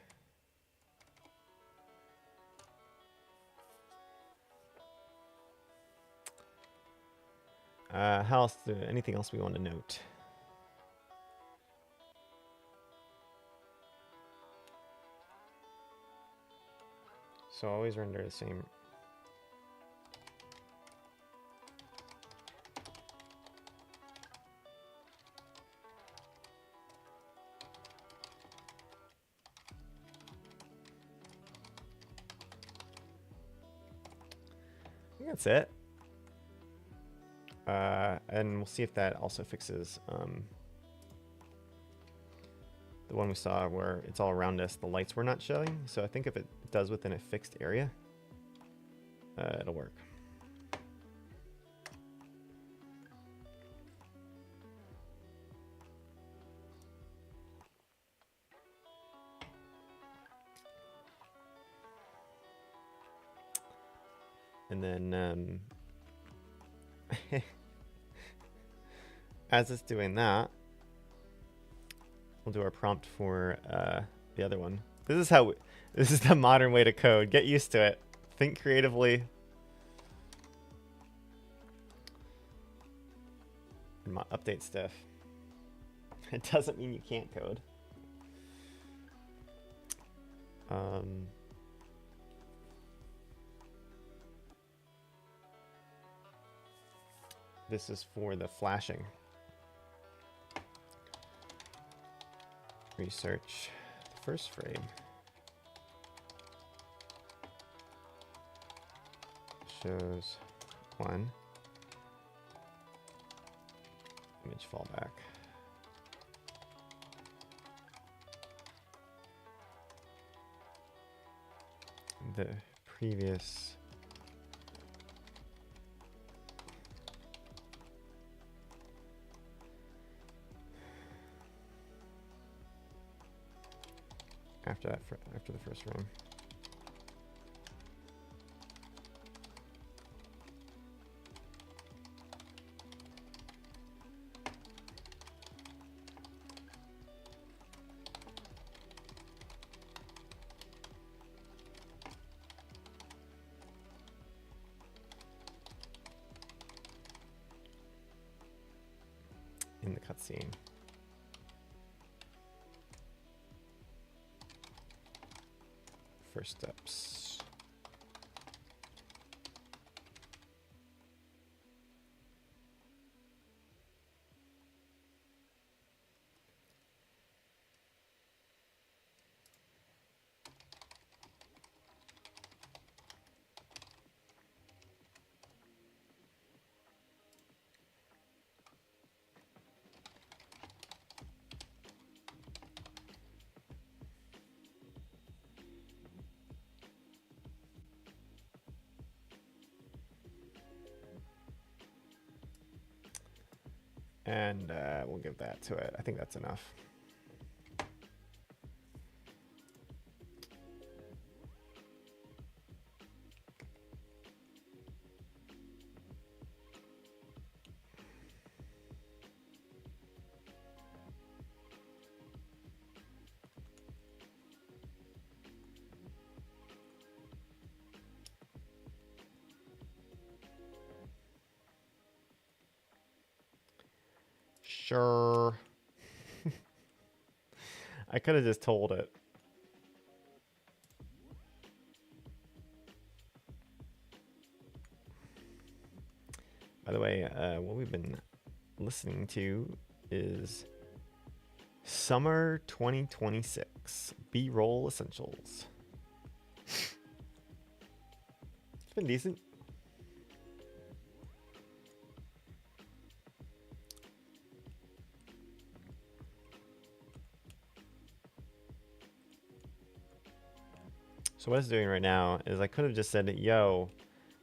how else anything else we want to note? So always render the same. I think that's it. And we'll see if that also fixes the one we saw where it's all around us, the lights were not showing. So I think if it does within a fixed area, it'll work. And then as it's doing that, we'll do our prompt for the other one. This is how. This is the modern way to code. Get used to it. Think creatively. And update stuff. It doesn't mean you can't code. This is for the flashing. Research the first frame. Shows 1. Image fallback. The previous after the first frame. In the cutscene. First steps. And we'll give that to it. I think that's enough. Sure. I could have just told it. By the way, what we've been listening to is Summer 2026 B-roll essentials. It's been decent. So what it's doing right now is I could have just said, yo,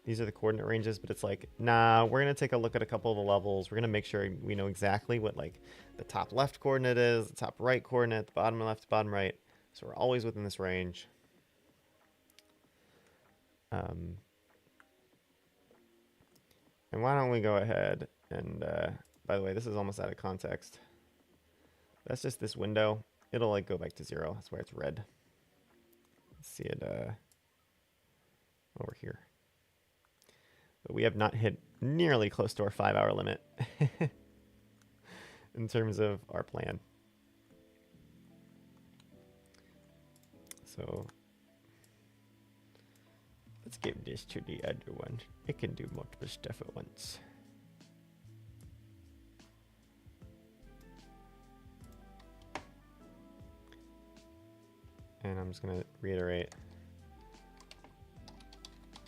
these are the coordinate ranges, but it's like, nah, we're going to take a look at a couple of the levels. We're going to make sure we know exactly what like the top left coordinate is, the top right coordinate, the bottom left, bottom right. So we're always within this range. And why don't we go ahead and, by the way, this is almost out of context. That's just this window. It'll like go back to 0. That's why it's red. Let's see it over here. But we have not hit nearly close to our 5-hour limit in terms of our plan. So let's give this to the other one. It can do multiple stuff at once. And I'm just going to reiterate.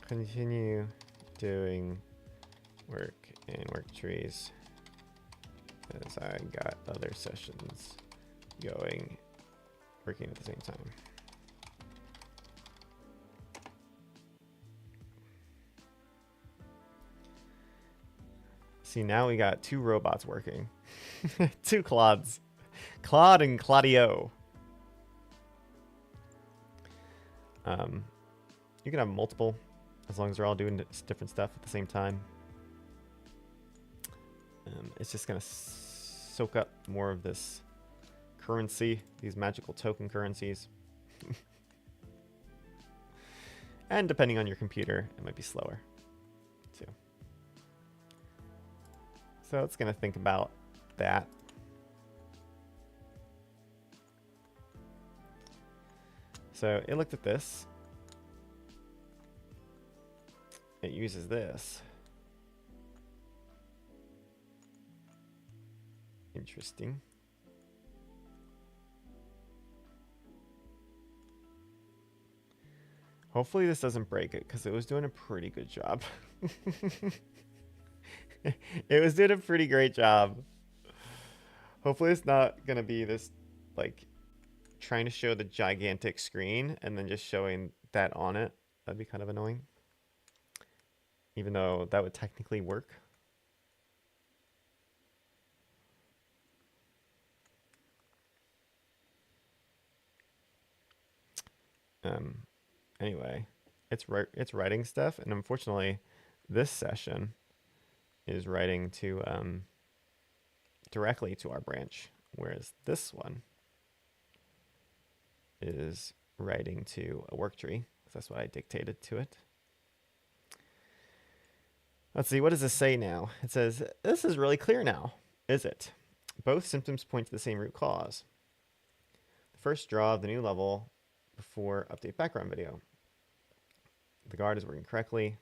Continue doing work in work trees as I got other sessions going, working at the same time. See, now we got 2 robots working. 2 Claudes. Claude and Claudio. You can have multiple as long as they're all doing different stuff at the same time. It's just going to soak up more of this currency, these magical token currencies. And depending on your computer, it might be slower too. So it's going to think about that. So it looked at this. It uses this. Interesting. Hopefully this doesn't break it, because it was doing a pretty good job. It was doing a pretty great job. Hopefully it's not going to be this, like, trying to show the gigantic screen and then just showing that on it. That'd be kind of annoying. Even though that would technically work. Anyway, it's writing stuff, and unfortunately, this session is writing to directly to our branch, whereas this one is writing to a work tree. That's what I dictated to it. Let's see, what does this say now? It says, this is really clear now, is it? Both symptoms point to the same root cause. The first draw of the new level before update background video. The guard is working correctly.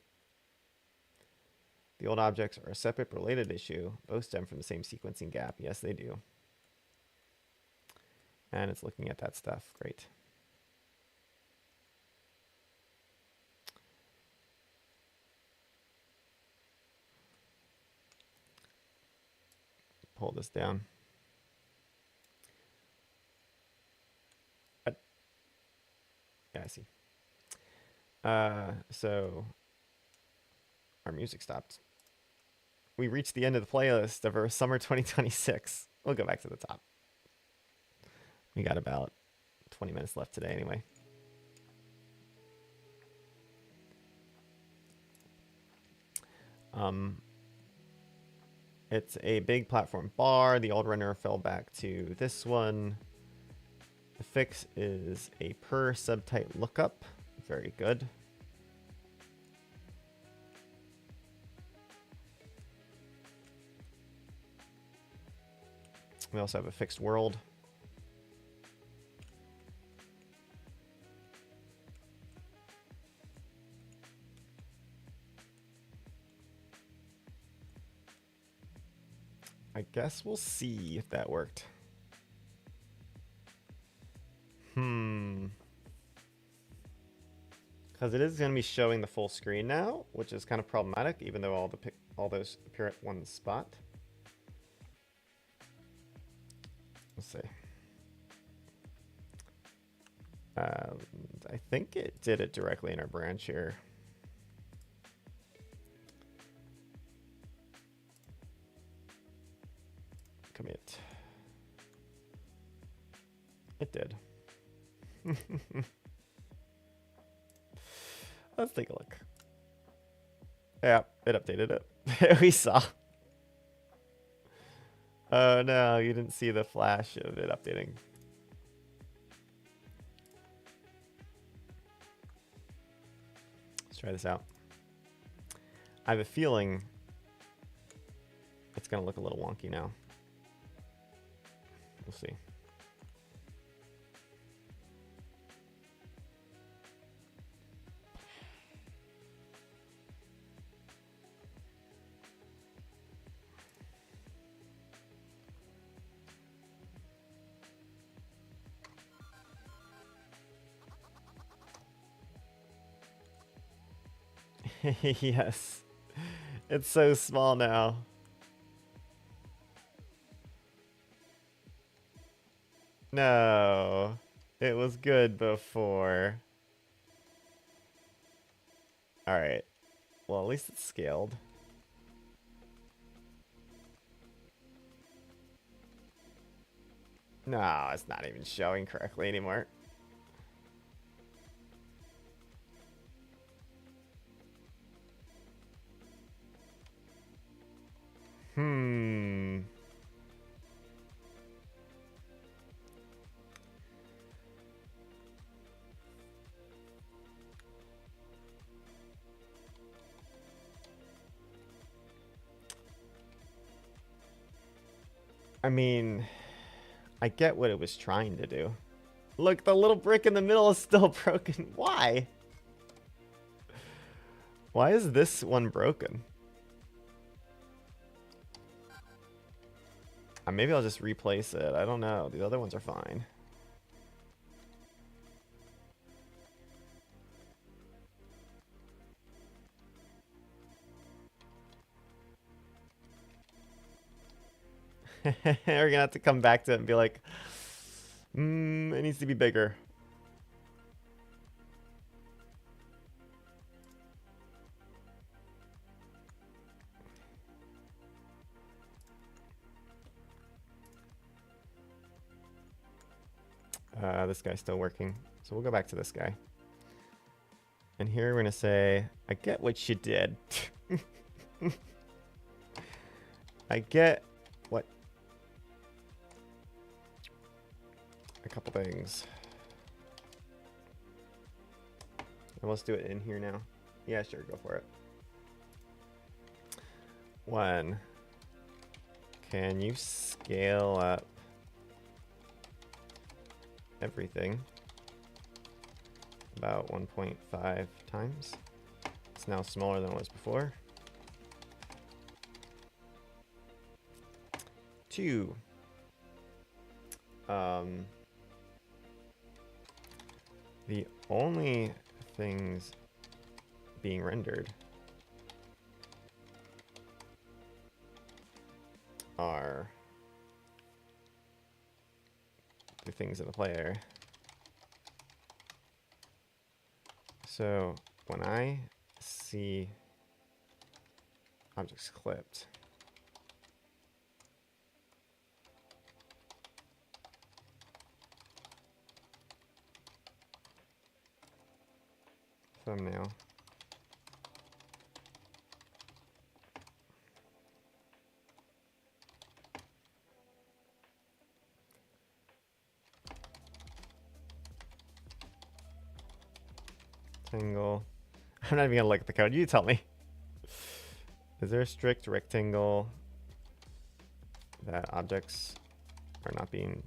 The old objects are a separate related issue. Both stem from the same sequencing gap. Yes, they do. And it's looking at that stuff. Great. Pull this down. Yeah, I see. So our music stopped. We reached the end of the playlist of our summer 2026. We'll go back to the top. We got about 20 minutes left today anyway. It's a big platform bar. The old runner fell back to this one. The fix is a per subtype lookup. Very good. We also have a fixed world. I guess we'll see if that worked. Because it is going to be showing the full screen now, which is kind of problematic, even though all those appear at one spot. Let's see. I think it did it directly in our branch here. Commit. It did. Let's take a look. Yeah, it updated it. We saw. Oh no, you didn't see the flash of it updating. Let's try this out. I have a feeling it's going to look a little wonky now. We'll see. Yes. It's so small now. No. It was good before. Alright. Well, at least it's scaled. No, it's not even showing correctly anymore. I mean, I get what it was trying to do. Look, the little brick in the middle is still broken. Why? Why is this one broken? Maybe I'll just replace it. I don't know. The other ones are fine. We're gonna have to come back to it and be like, it needs to be bigger. This guy's still working. So we'll go back to this guy. And here we're gonna say, I get what you did. I get what... A couple things. And let's do it in here now. Yeah, sure, go for it. One. Can you scale up everything about 1.5 times? It's now smaller than it was before. 2. The only things being rendered are the things in the player. So when I see objects clipped, thumbnail, rectangle. I'm not even gonna look at the code. You tell me. Is there a strict rectangle that objects are not being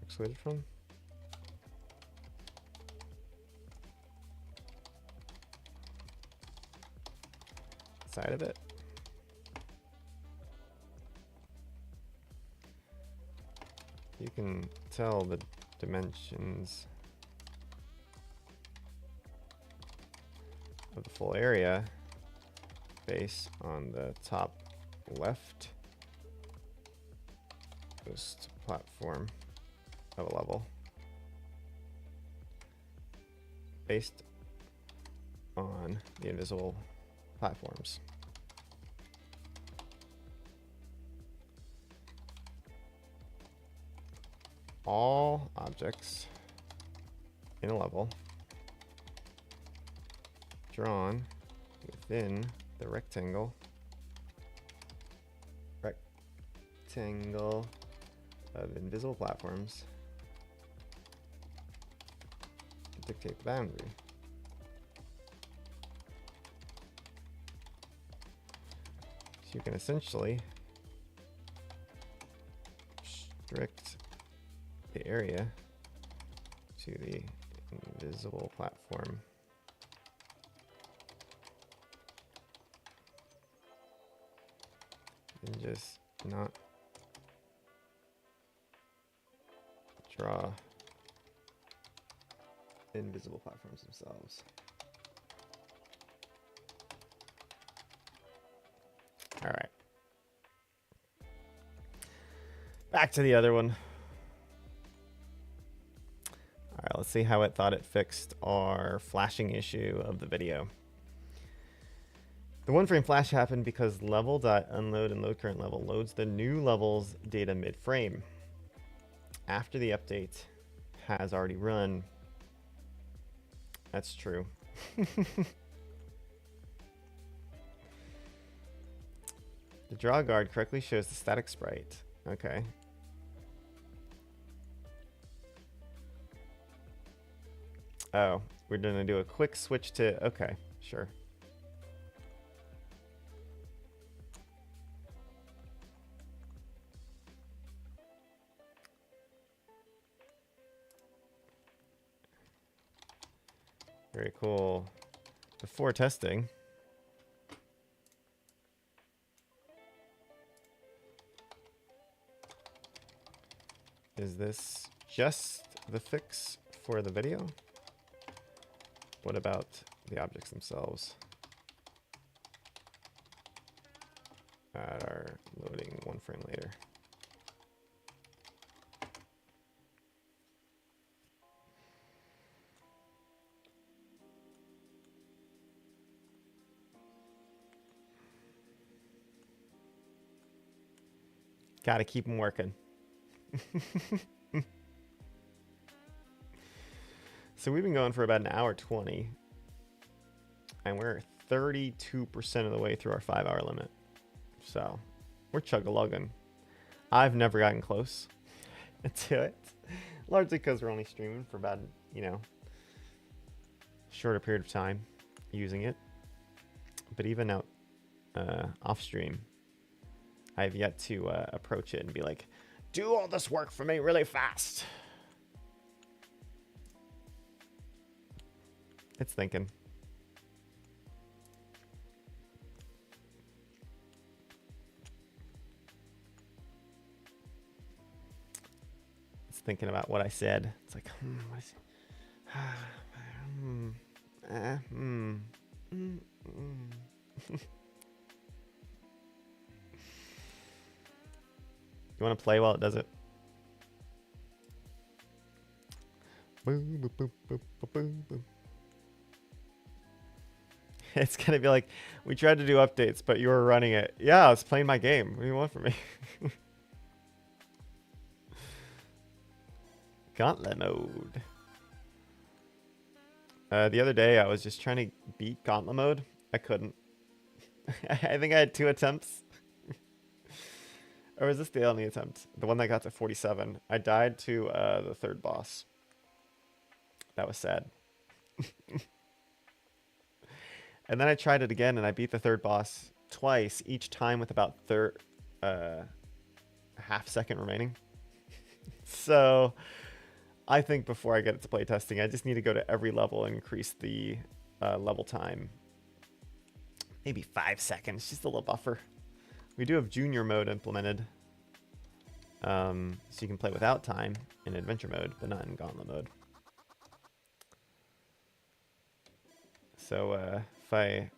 excluded from? Side of it. You can tell the dimensions of the full area based on the top left post platform of a level based on the invisible platforms. All objects in a level drawn within the rectangle of invisible platforms dictate the boundary. So you can essentially restrict the area to the invisible platform. And just not draw invisible platforms themselves. All right. Back to the other one. All right, let's see how it thought it fixed our flashing issue of the video. The one frame flash happened because level.unload and load current level loads the new level's data mid-frame after the update has already run. That's true. The draw guard correctly shows the static sprite. Okay. Oh, we're gonna do a quick switch to, okay, sure. Very cool. Before testing, is this just the fix for the video? What about the objects themselves that are loading one frame later? Gotta keep them working. So we've been going for about an hour 20, and we're 32% of the way through our 5-hour limit. So we're chug-a-lugging. I've never gotten close to it, largely because we're only streaming for about, you know, shorter period of time using it. But even out off stream, I've yet to approach it and be like, do all this work for me really fast. It's thinking. It's thinking about what I said. It's like, what is it? You want to play while it does it? Boom, boom, boom, boom, boom, boom. It's gonna be like, we tried to do updates, but you were running it. Yeah, I was playing my game. What do you want from me? Gauntlet mode. The other day, I was just trying to beat Gauntlet mode. I couldn't. I think I had 2 attempts. Or was this the only attempt? The one that got to 47. I died to the 3rd boss. That was sad. And then I tried it again, and I beat the 3rd boss twice, each time with about half second remaining. So I think before I get it to play testing, I just need to go to every level and increase the level time. Maybe 5 seconds, just a little buffer. We do have junior mode implemented. So you can play without time in adventure mode, but not in gauntlet mode. So if I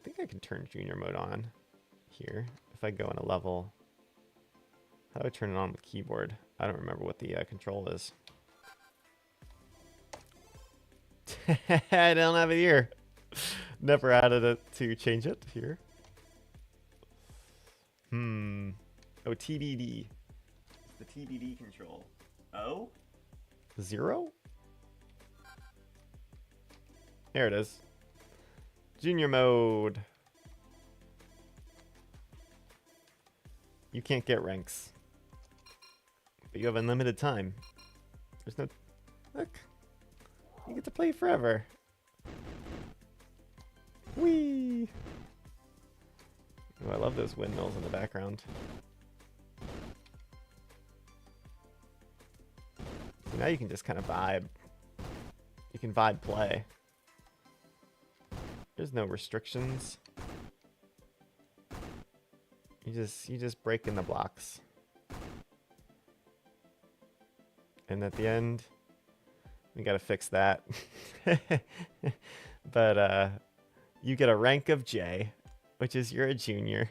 think I can turn junior mode on here. If I go in a level, how do I turn it on with keyboard? I don't remember what the control is. I don't have it here. Never added it to change it here. Oh, TBD. The TBD control. Oh? 0? There it is. Junior mode. You can't get ranks, but you have unlimited time. There's no... Look. You get to play forever. Whee! Oh, I love those windmills in the background. So now you can just kind of vibe. You can vibe play. There's no restrictions. You just break in the blocks. And at the end, we gotta fix that. But you get a rank of J, which is you're a junior.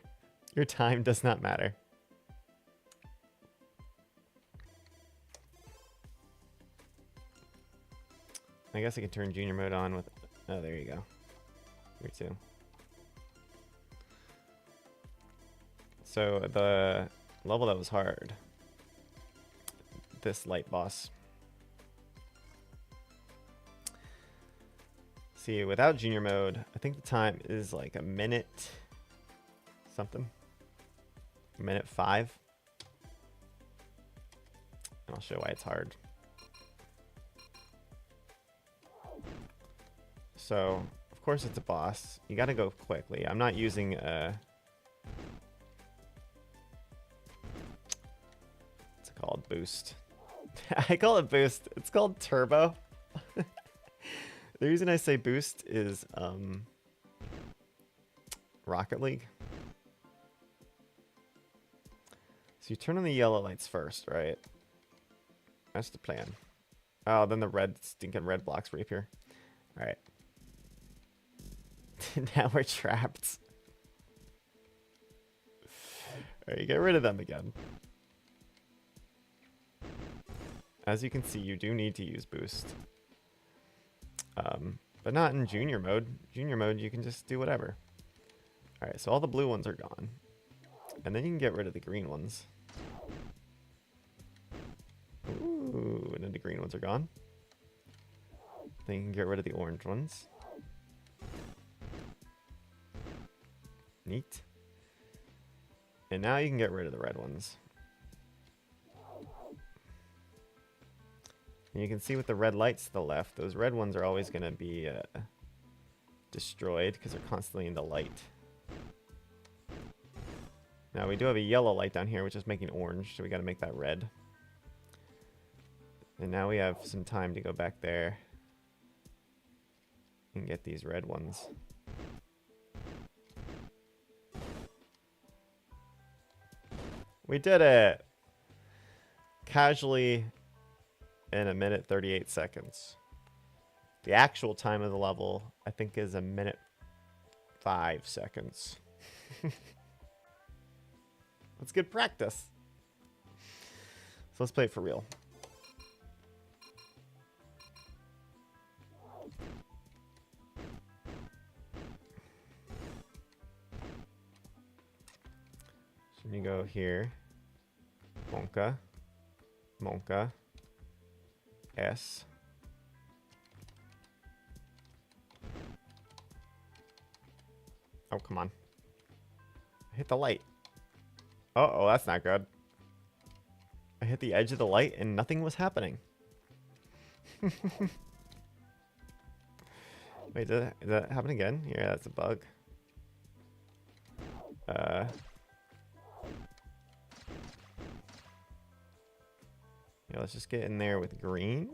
Your time does not matter. I guess I can turn junior mode on with... Oh, there you go. Here too. So the level that was hard, this light boss. See, without junior mode, I think the time is like a minute something. Minute 5. And I'll show why it's hard. So, of course it's a boss. You gotta go quickly. I'm not using what's it called? Boost. I call it boost. It's called turbo. The reason I say boost is Rocket League. So you turn on the yellow lights first, right? That's the plan. Oh, then the red, stinking red blocks reappear. All right. Now we're trapped. All right, get rid of them again. As you can see, you do need to use boost. But not in junior mode. Junior mode, you can just do whatever. All right, so all the blue ones are gone. And then you can get rid of the green ones. Ooh, and then the green ones are gone. Then you can get rid of the orange ones. Neat. And now you can get rid of the red ones. And you can see with the red lights to the left, those red ones are always going to be destroyed because they're constantly in the light. Now we do have a yellow light down here, which is making orange, so we got to make that red. And now we have some time to go back there and get these red ones. We did it! Casually in 1 minute 38 seconds. The actual time of the level, I think, is 1 minute 5 seconds. That's good practice. So let's play it for real. So you go here. Monka. Monka. S. Oh, come on. Hit the light. Uh-oh, that's not good. I hit the edge of the light and nothing was happening. Wait, did that happen again? Yeah, that's a bug. Yeah, let's just get in there with green.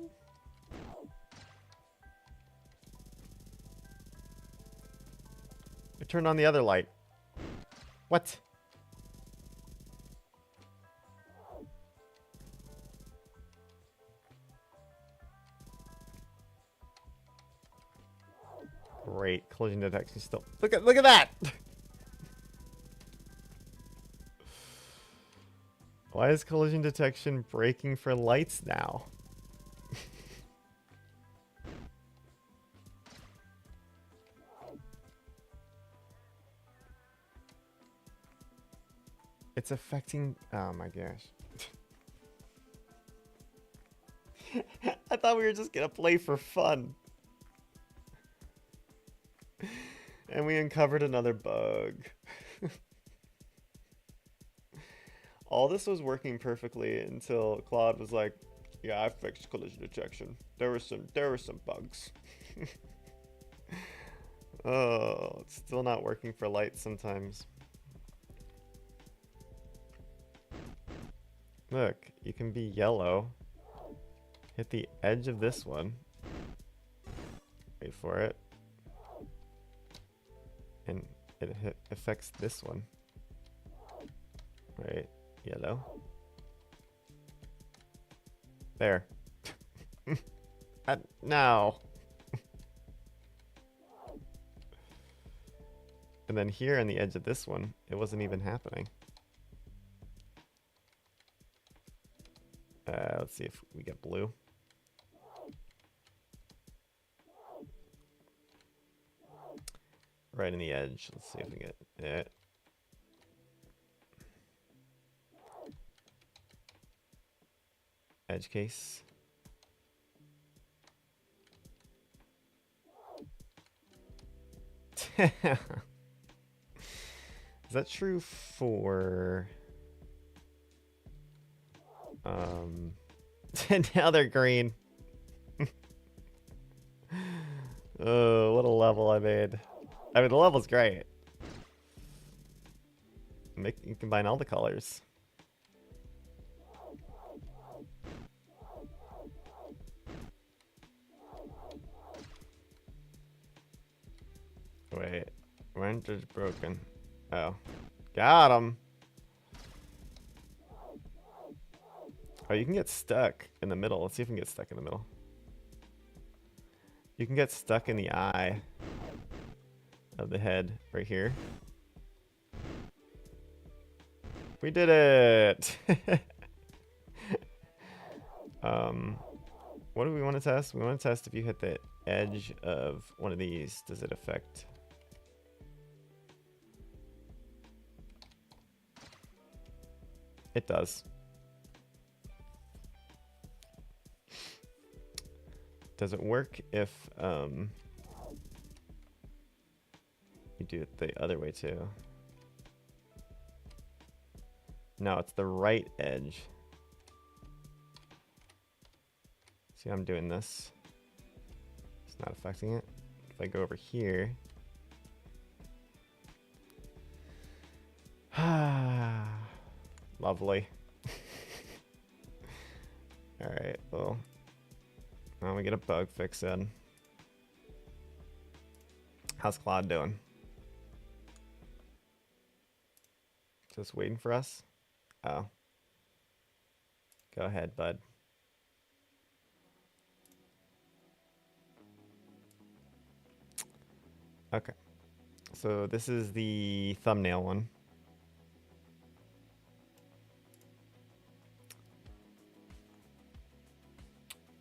I turned on the other light. What? Great, collision detection still. Look at that! Why is collision detection breaking for lights now? It's affecting... Oh my gosh. I thought we were just gonna play for fun. And we uncovered another bug. All this was working perfectly until Claude was like, yeah, I fixed collision detection. There were some bugs. Oh, it's still not working for lights sometimes. Look, you can be yellow. Hit the edge of this one. Wait for it. And it affects this one. Right, yellow. There. No. And then here on the edge of this one, it wasn't even happening. Let's see if we get blue. Right in the edge. Let's see if we get it. Edge case. Is that true for... now they're green. Oh, what a level I made. I mean, the level's great. You combine all the colors. Render's broken. Oh. Got him. Oh, you can get stuck in the middle. Let's see if we can get stuck in the middle. You can get stuck in the eye of the head right here. We did it! What do we want to test? We want to test if you hit the edge of one of these, does it affect? It does. Does it work if you do it the other way too? No, it's the right edge. See, I'm doing this. It's not affecting it. If I go over here. Lovely. Alright, well. Now we get a bug fix in. How's Claude doing? Just waiting for us? Oh. Go ahead, bud. Okay. So this is the thumbnail one.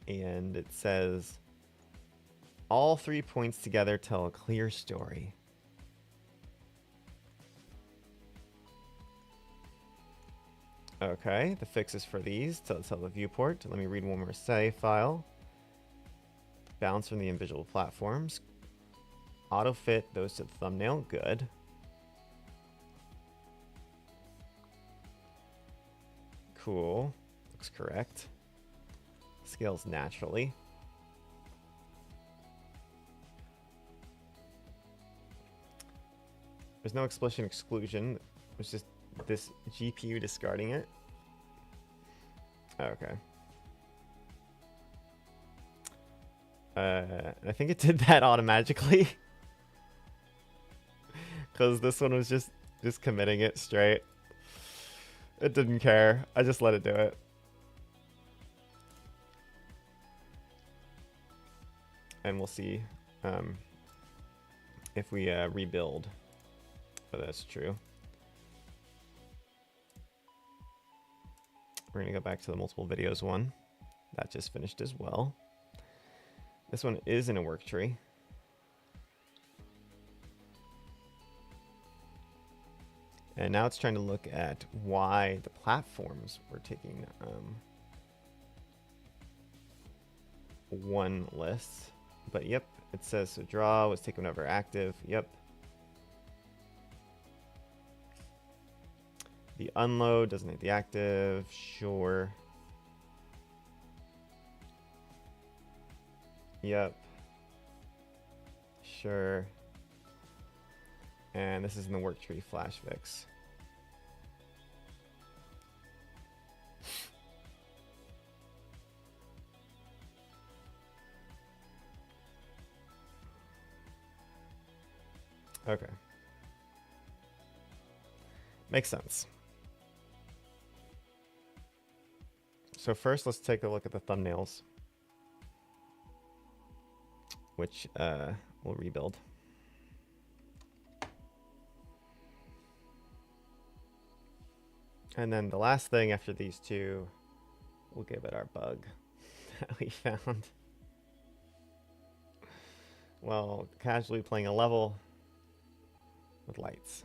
And it says, all 3 points together tell a clear story. Okay, the fixes for these tell the viewport. Let me read one more save file. Bounce from the invisible platforms. Auto fit those to the thumbnail. Good. Cool. Looks correct. Scales naturally. There's no explicit exclusion. It's just this GPU discarding it. Okay. I think it did that automatically. Because this one was just committing it straight. It didn't care. I just let it do it. And we'll see if we rebuild. But that's true. We're going to go back to the multiple videos one. That just finished as well. This one is in a work tree. And now it's trying to look at why the platforms were taking one list. But yep, it says so draw was taken over active. Yep. The unload doesn't hit the active. Sure. Yep. Sure. And this is in the work tree flash fix. Okay. Makes sense. So first, let's take a look at the thumbnails, which we'll rebuild. And then the last thing after these two, we'll give it our bug that we found. Well, casually playing a level with lights.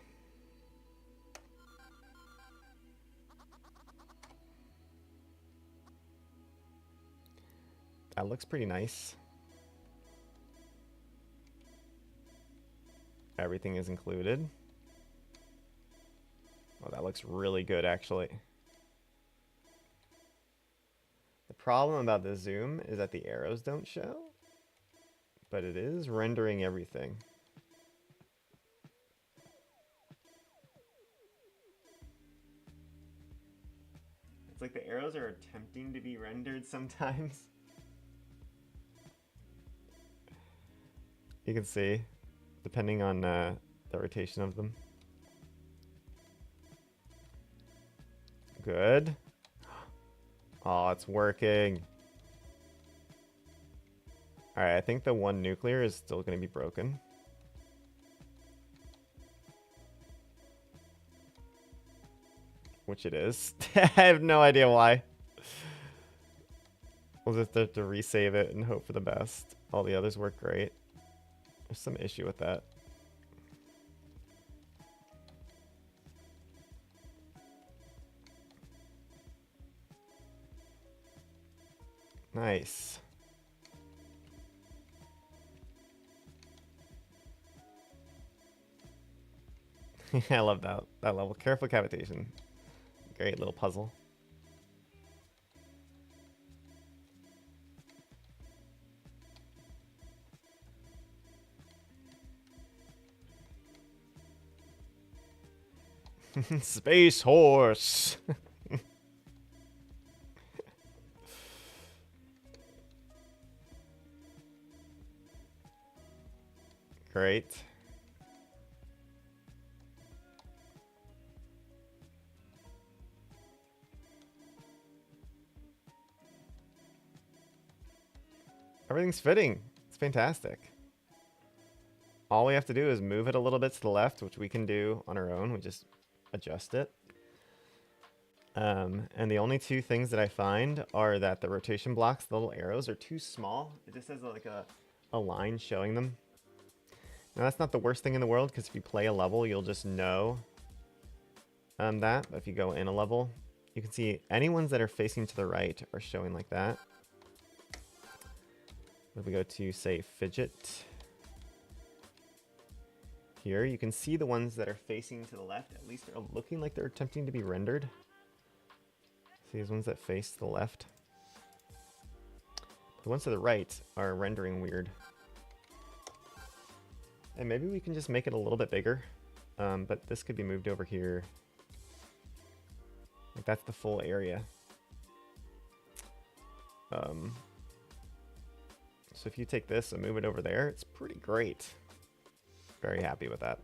That looks pretty nice. Everything is included. Oh, that looks really good, actually. The problem about the zoom is that the arrows don't show, but it is rendering everything. It's like the arrows are attempting to be rendered sometimes. You can see, depending on the rotation of them. Good. Oh, it's working. Alright, I think the one nuclear is still going to be broken. Which it is. I have no idea why. We'll just have to resave it and hope for the best. All the others work great. There's some issue with that. Nice. I love that level. Careful cavitation. Great little puzzle. Space horse. Great. Everything's fitting. It's fantastic. All we have to do is move it a little bit to the left, which we can do on our own. We just adjust it. And the only two things that I find are that the rotation blocks, the little arrows, are too small. It just has like a line showing them. Now that's not the worst thing in the world, because if you play a level, you'll just know that. But if you go in a level, you can see any ones that are facing to the right are showing like that. If we go to, say, fidget, here you can see the ones that are facing to the left at least are looking like they're attempting to be rendered. See these ones that face to the left? The ones to the right are rendering weird. And maybe we can just make it a little bit bigger, but this could be moved over here. Like that's the full area. So if you take this and move it over there, it's pretty great. Very happy with that.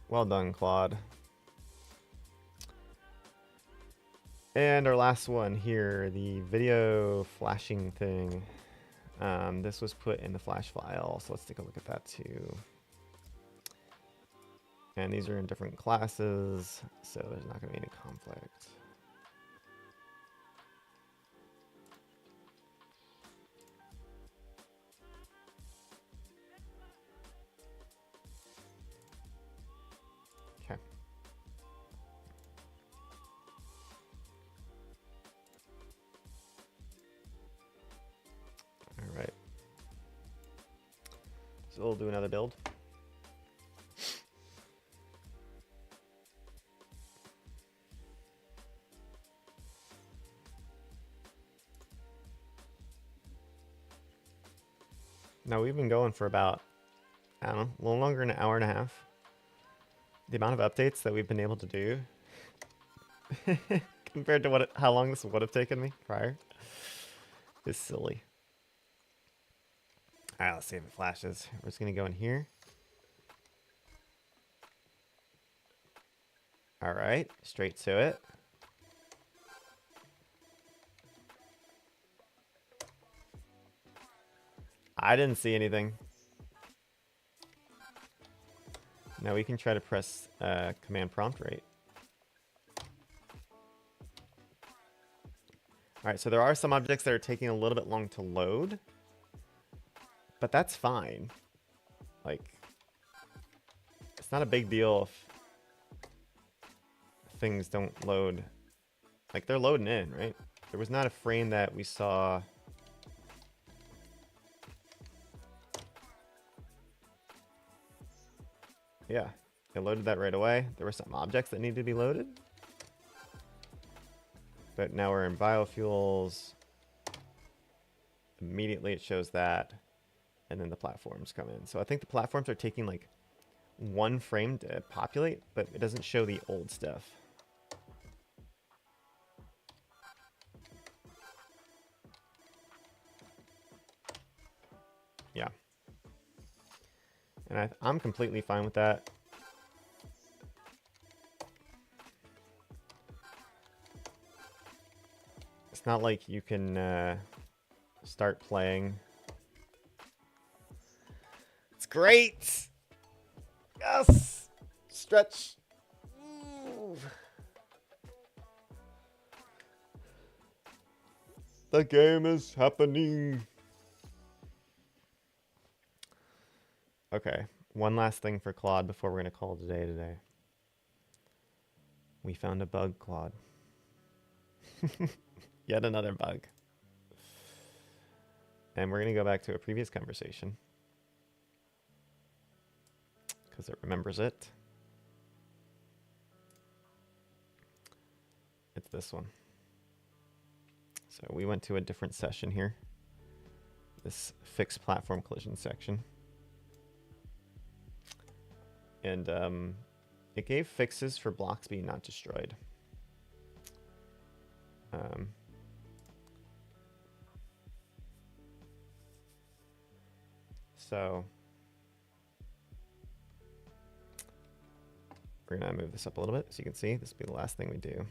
Well done, Claude. And our last one here, the video flashing thing. This was put in the flash file, so let's take a look at that too. And these are in different classes, so there's not going to be any conflict. Okay. All right. So we'll do another build. Now we've been going for about, I don't know, a little longer than an hour and a half. The amount of updates that we've been able to do compared to how long this would have taken me prior is silly. All right, let's see if it flashes. We're just going to go in here. All right, straight to it. I didn't see anything. Now we can try to press command prompt rate. All right, so there are some objects that are taking a little bit long to load, but that's fine. Like, it's not a big deal if things don't load. Like, they're loading in, right? There was not a frame that we saw. Yeah, it loaded that right away. There were some objects that needed to be loaded. But now we're in biofuels. Immediately it shows that. And then the platforms come in. So I think the platforms are taking like one frame to populate, but it doesn't show the old stuff. And I'm completely fine with that. It's not like you can start playing. It's great! Yes! Stretch. Move. The game is happening. Okay, one last thing for Claude before we're going to call it a day today. We found a bug, Claude. Yet another bug. And we're going to go back to a previous conversation, because it remembers it. It's this one. So we went to a different session here. This fixed platform collision section. And it gave fixes for blocks being not destroyed. So we're gonna move this up a little bit so you can see this will be the last thing we do.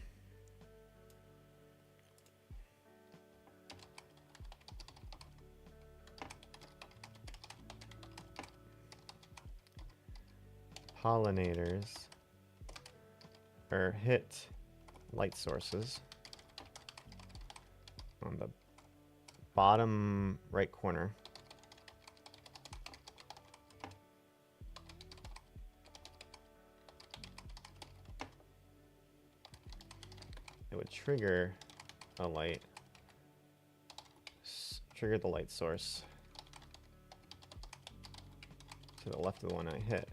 Pollinators or hit light sources on the bottom right corner. It would trigger a light, trigger the light source to the left of the one I hit.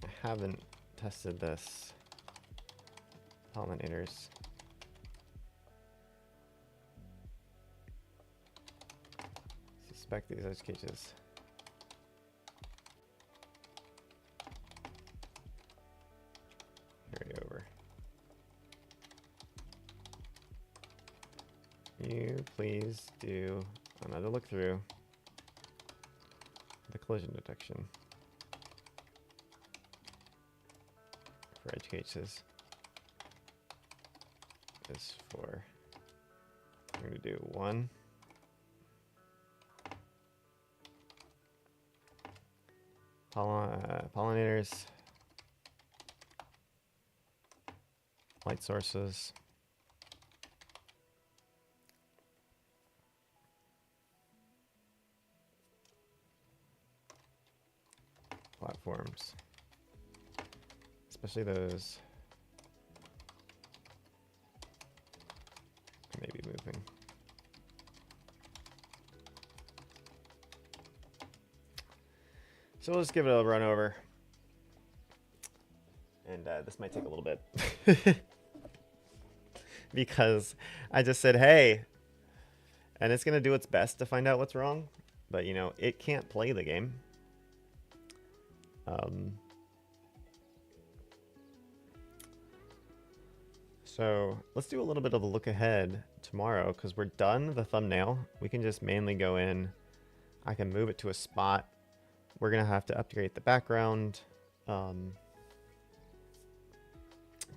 I haven't tested this. Pollinators. Suspect these edge cages. Carry over. You please do another look through the collision detection for edge cases. Is for, I'm going to do one. Pollinators, light sources, platforms, especially those maybe moving. So we'll just give it a run over. And this might take a little bit. Because I just said, hey. And it's going to do its best to find out what's wrong. But, you know, it can't play the game. So let's do a little bit of a look ahead tomorrow, because we're done with the thumbnail. We can just mainly go in. I can move it to a spot. We're going to have to upgrade the background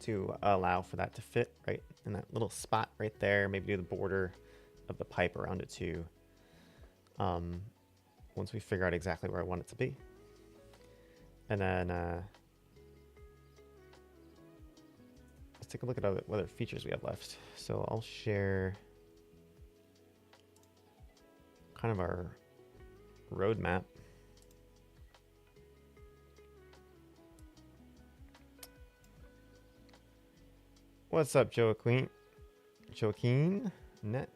to allow for that to fit right in that little spot right there. Maybe do the border of the pipe around it too. Once we figure out exactly where I want it to be. And then let's take a look at what other features we have left. So I'll share kind of our roadmap. What's up, Joaquin? Net.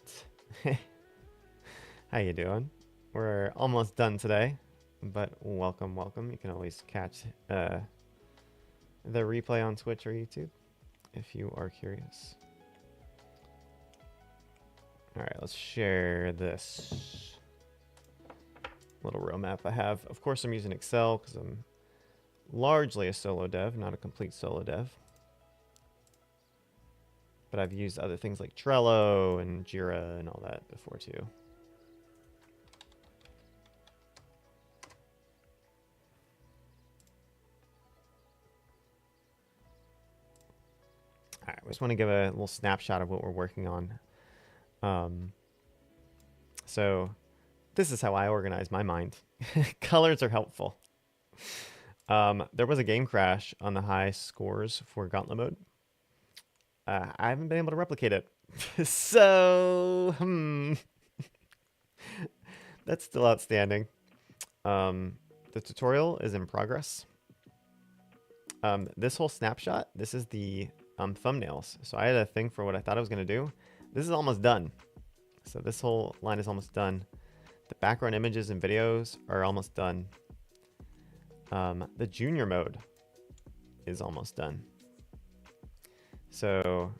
How you doing? We're almost done today. But welcome, welcome. You can always catch the replay on Twitch or YouTube if you are curious. All right, let's share this little roadmap I have. Of course, I'm using Excel because I'm largely a solo dev, not a complete solo dev. But I've used other things like Trello and Jira and all that before too. All right, I just want to give a little snapshot of what we're working on. So this is how I organize my mind. Colors are helpful. There was a game crash on the high scores for Gauntlet mode. I haven't been able to replicate it. So, that's still outstanding. The tutorial is in progress. This whole snapshot, this is the thumbnails. So I had a thing for what I thought I was going to do. This is almost done. So this whole line is almost done. The background images and videos are almost done. The junior mode is almost done. So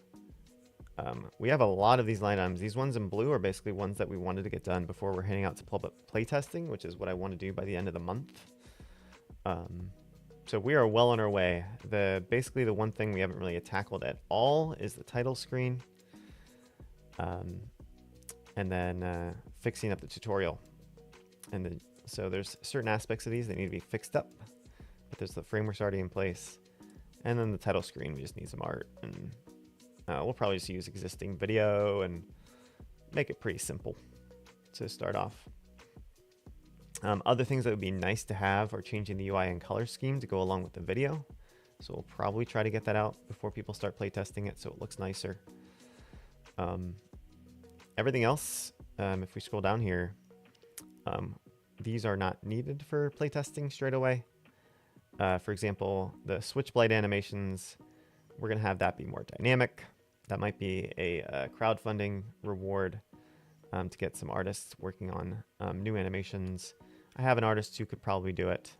we have a lot of these line items. These ones in blue are basically ones that we wanted to get done before we're heading out to public playtesting, which is what I want to do by the end of the month. So we are well on our way. Basically the one thing we haven't really tackled at all is the title screen. And then fixing up the tutorial. So there's certain aspects of these that need to be fixed up, but there's the framework's already in place. And then the title screen, we just need some art, and we'll probably just use existing video and make it pretty simple to start off. Other things that would be nice to have are changing the UI and color scheme to go along with the video. So we'll probably try to get that out before people start playtesting it so it looks nicer. Everything else, if we scroll down here, these are not needed for playtesting straight away. For example, the switch blade animations, we're going to have that be more dynamic. That might be a crowdfunding reward to get some artists working on new animations. I have an artist who could probably do it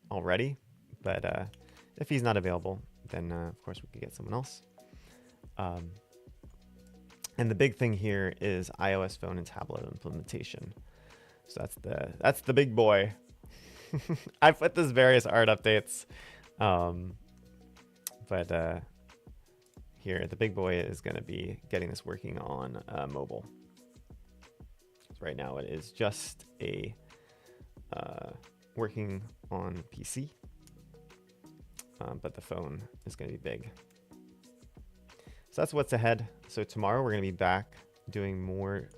already, but if he's not available, then of course we could get someone else. And the big thing here is iOS phone and tablet implementation. So that's the big boy. I put this various art updates, but here the big boy is going to be getting this working on mobile. So right now it is just a working on PC, but the phone is going to be big. So that's what's ahead. So tomorrow we're going to be back doing more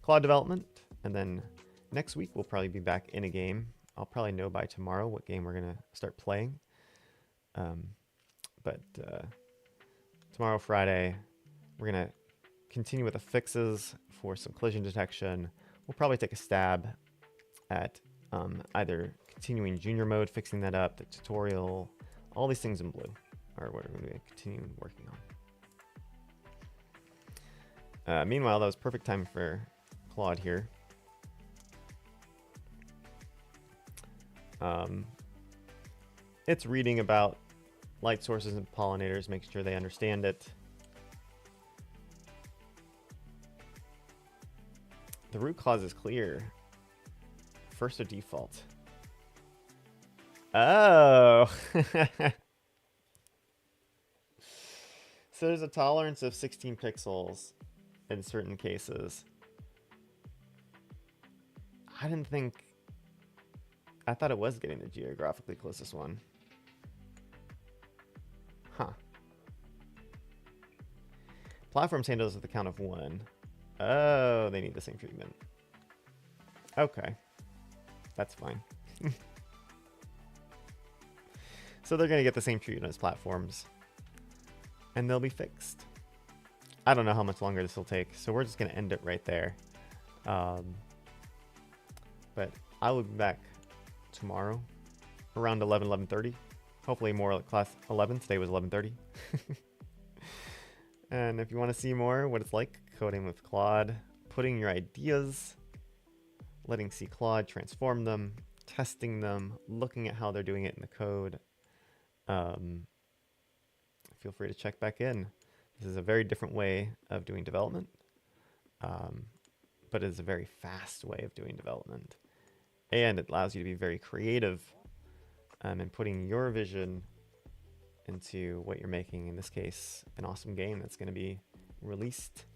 Claude development. And then next week we'll probably be back in a game. I'll probably know by tomorrow what game we're going to start playing. But tomorrow, Friday, we're going to continue with the fixes for some collision detection. We'll probably take a stab at either continuing junior mode, fixing that up, the tutorial, all these things in blue are what we're going to be continuing working on. Meanwhile, that was perfect time for Claude here. It's reading about light sources and pollinators, making sure they understand it. The root cause is clear. First or default. Oh. So there's a tolerance of 16 pixels in certain cases. I thought it was getting the geographically closest one. Huh. Platforms handles at the count of 1. Oh, they need the same treatment. Okay. That's fine. So they're going to get the same treatment as platforms. And they'll be fixed. I don't know how much longer this will take, so we're just going to end it right there. But I will be back tomorrow around 11:30. Hopefully more like class 11. Today was 11:30. And if you want to see more what it's like coding with Claude, putting your ideas letting see Claude transform them, testing them, looking at how they're doing it in the code. Feel free to check back in. This is a very different way of doing development, but it is a very fast way of doing development. And it allows you to be very creative and putting your vision into what you're making. In this case, an awesome game that's going to be released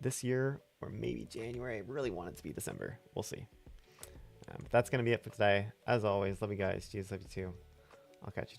this year or maybe January. I really want it to be December. We'll see. But that's going to be it for today. As always, love you guys. Jesus, love you too. I'll catch you.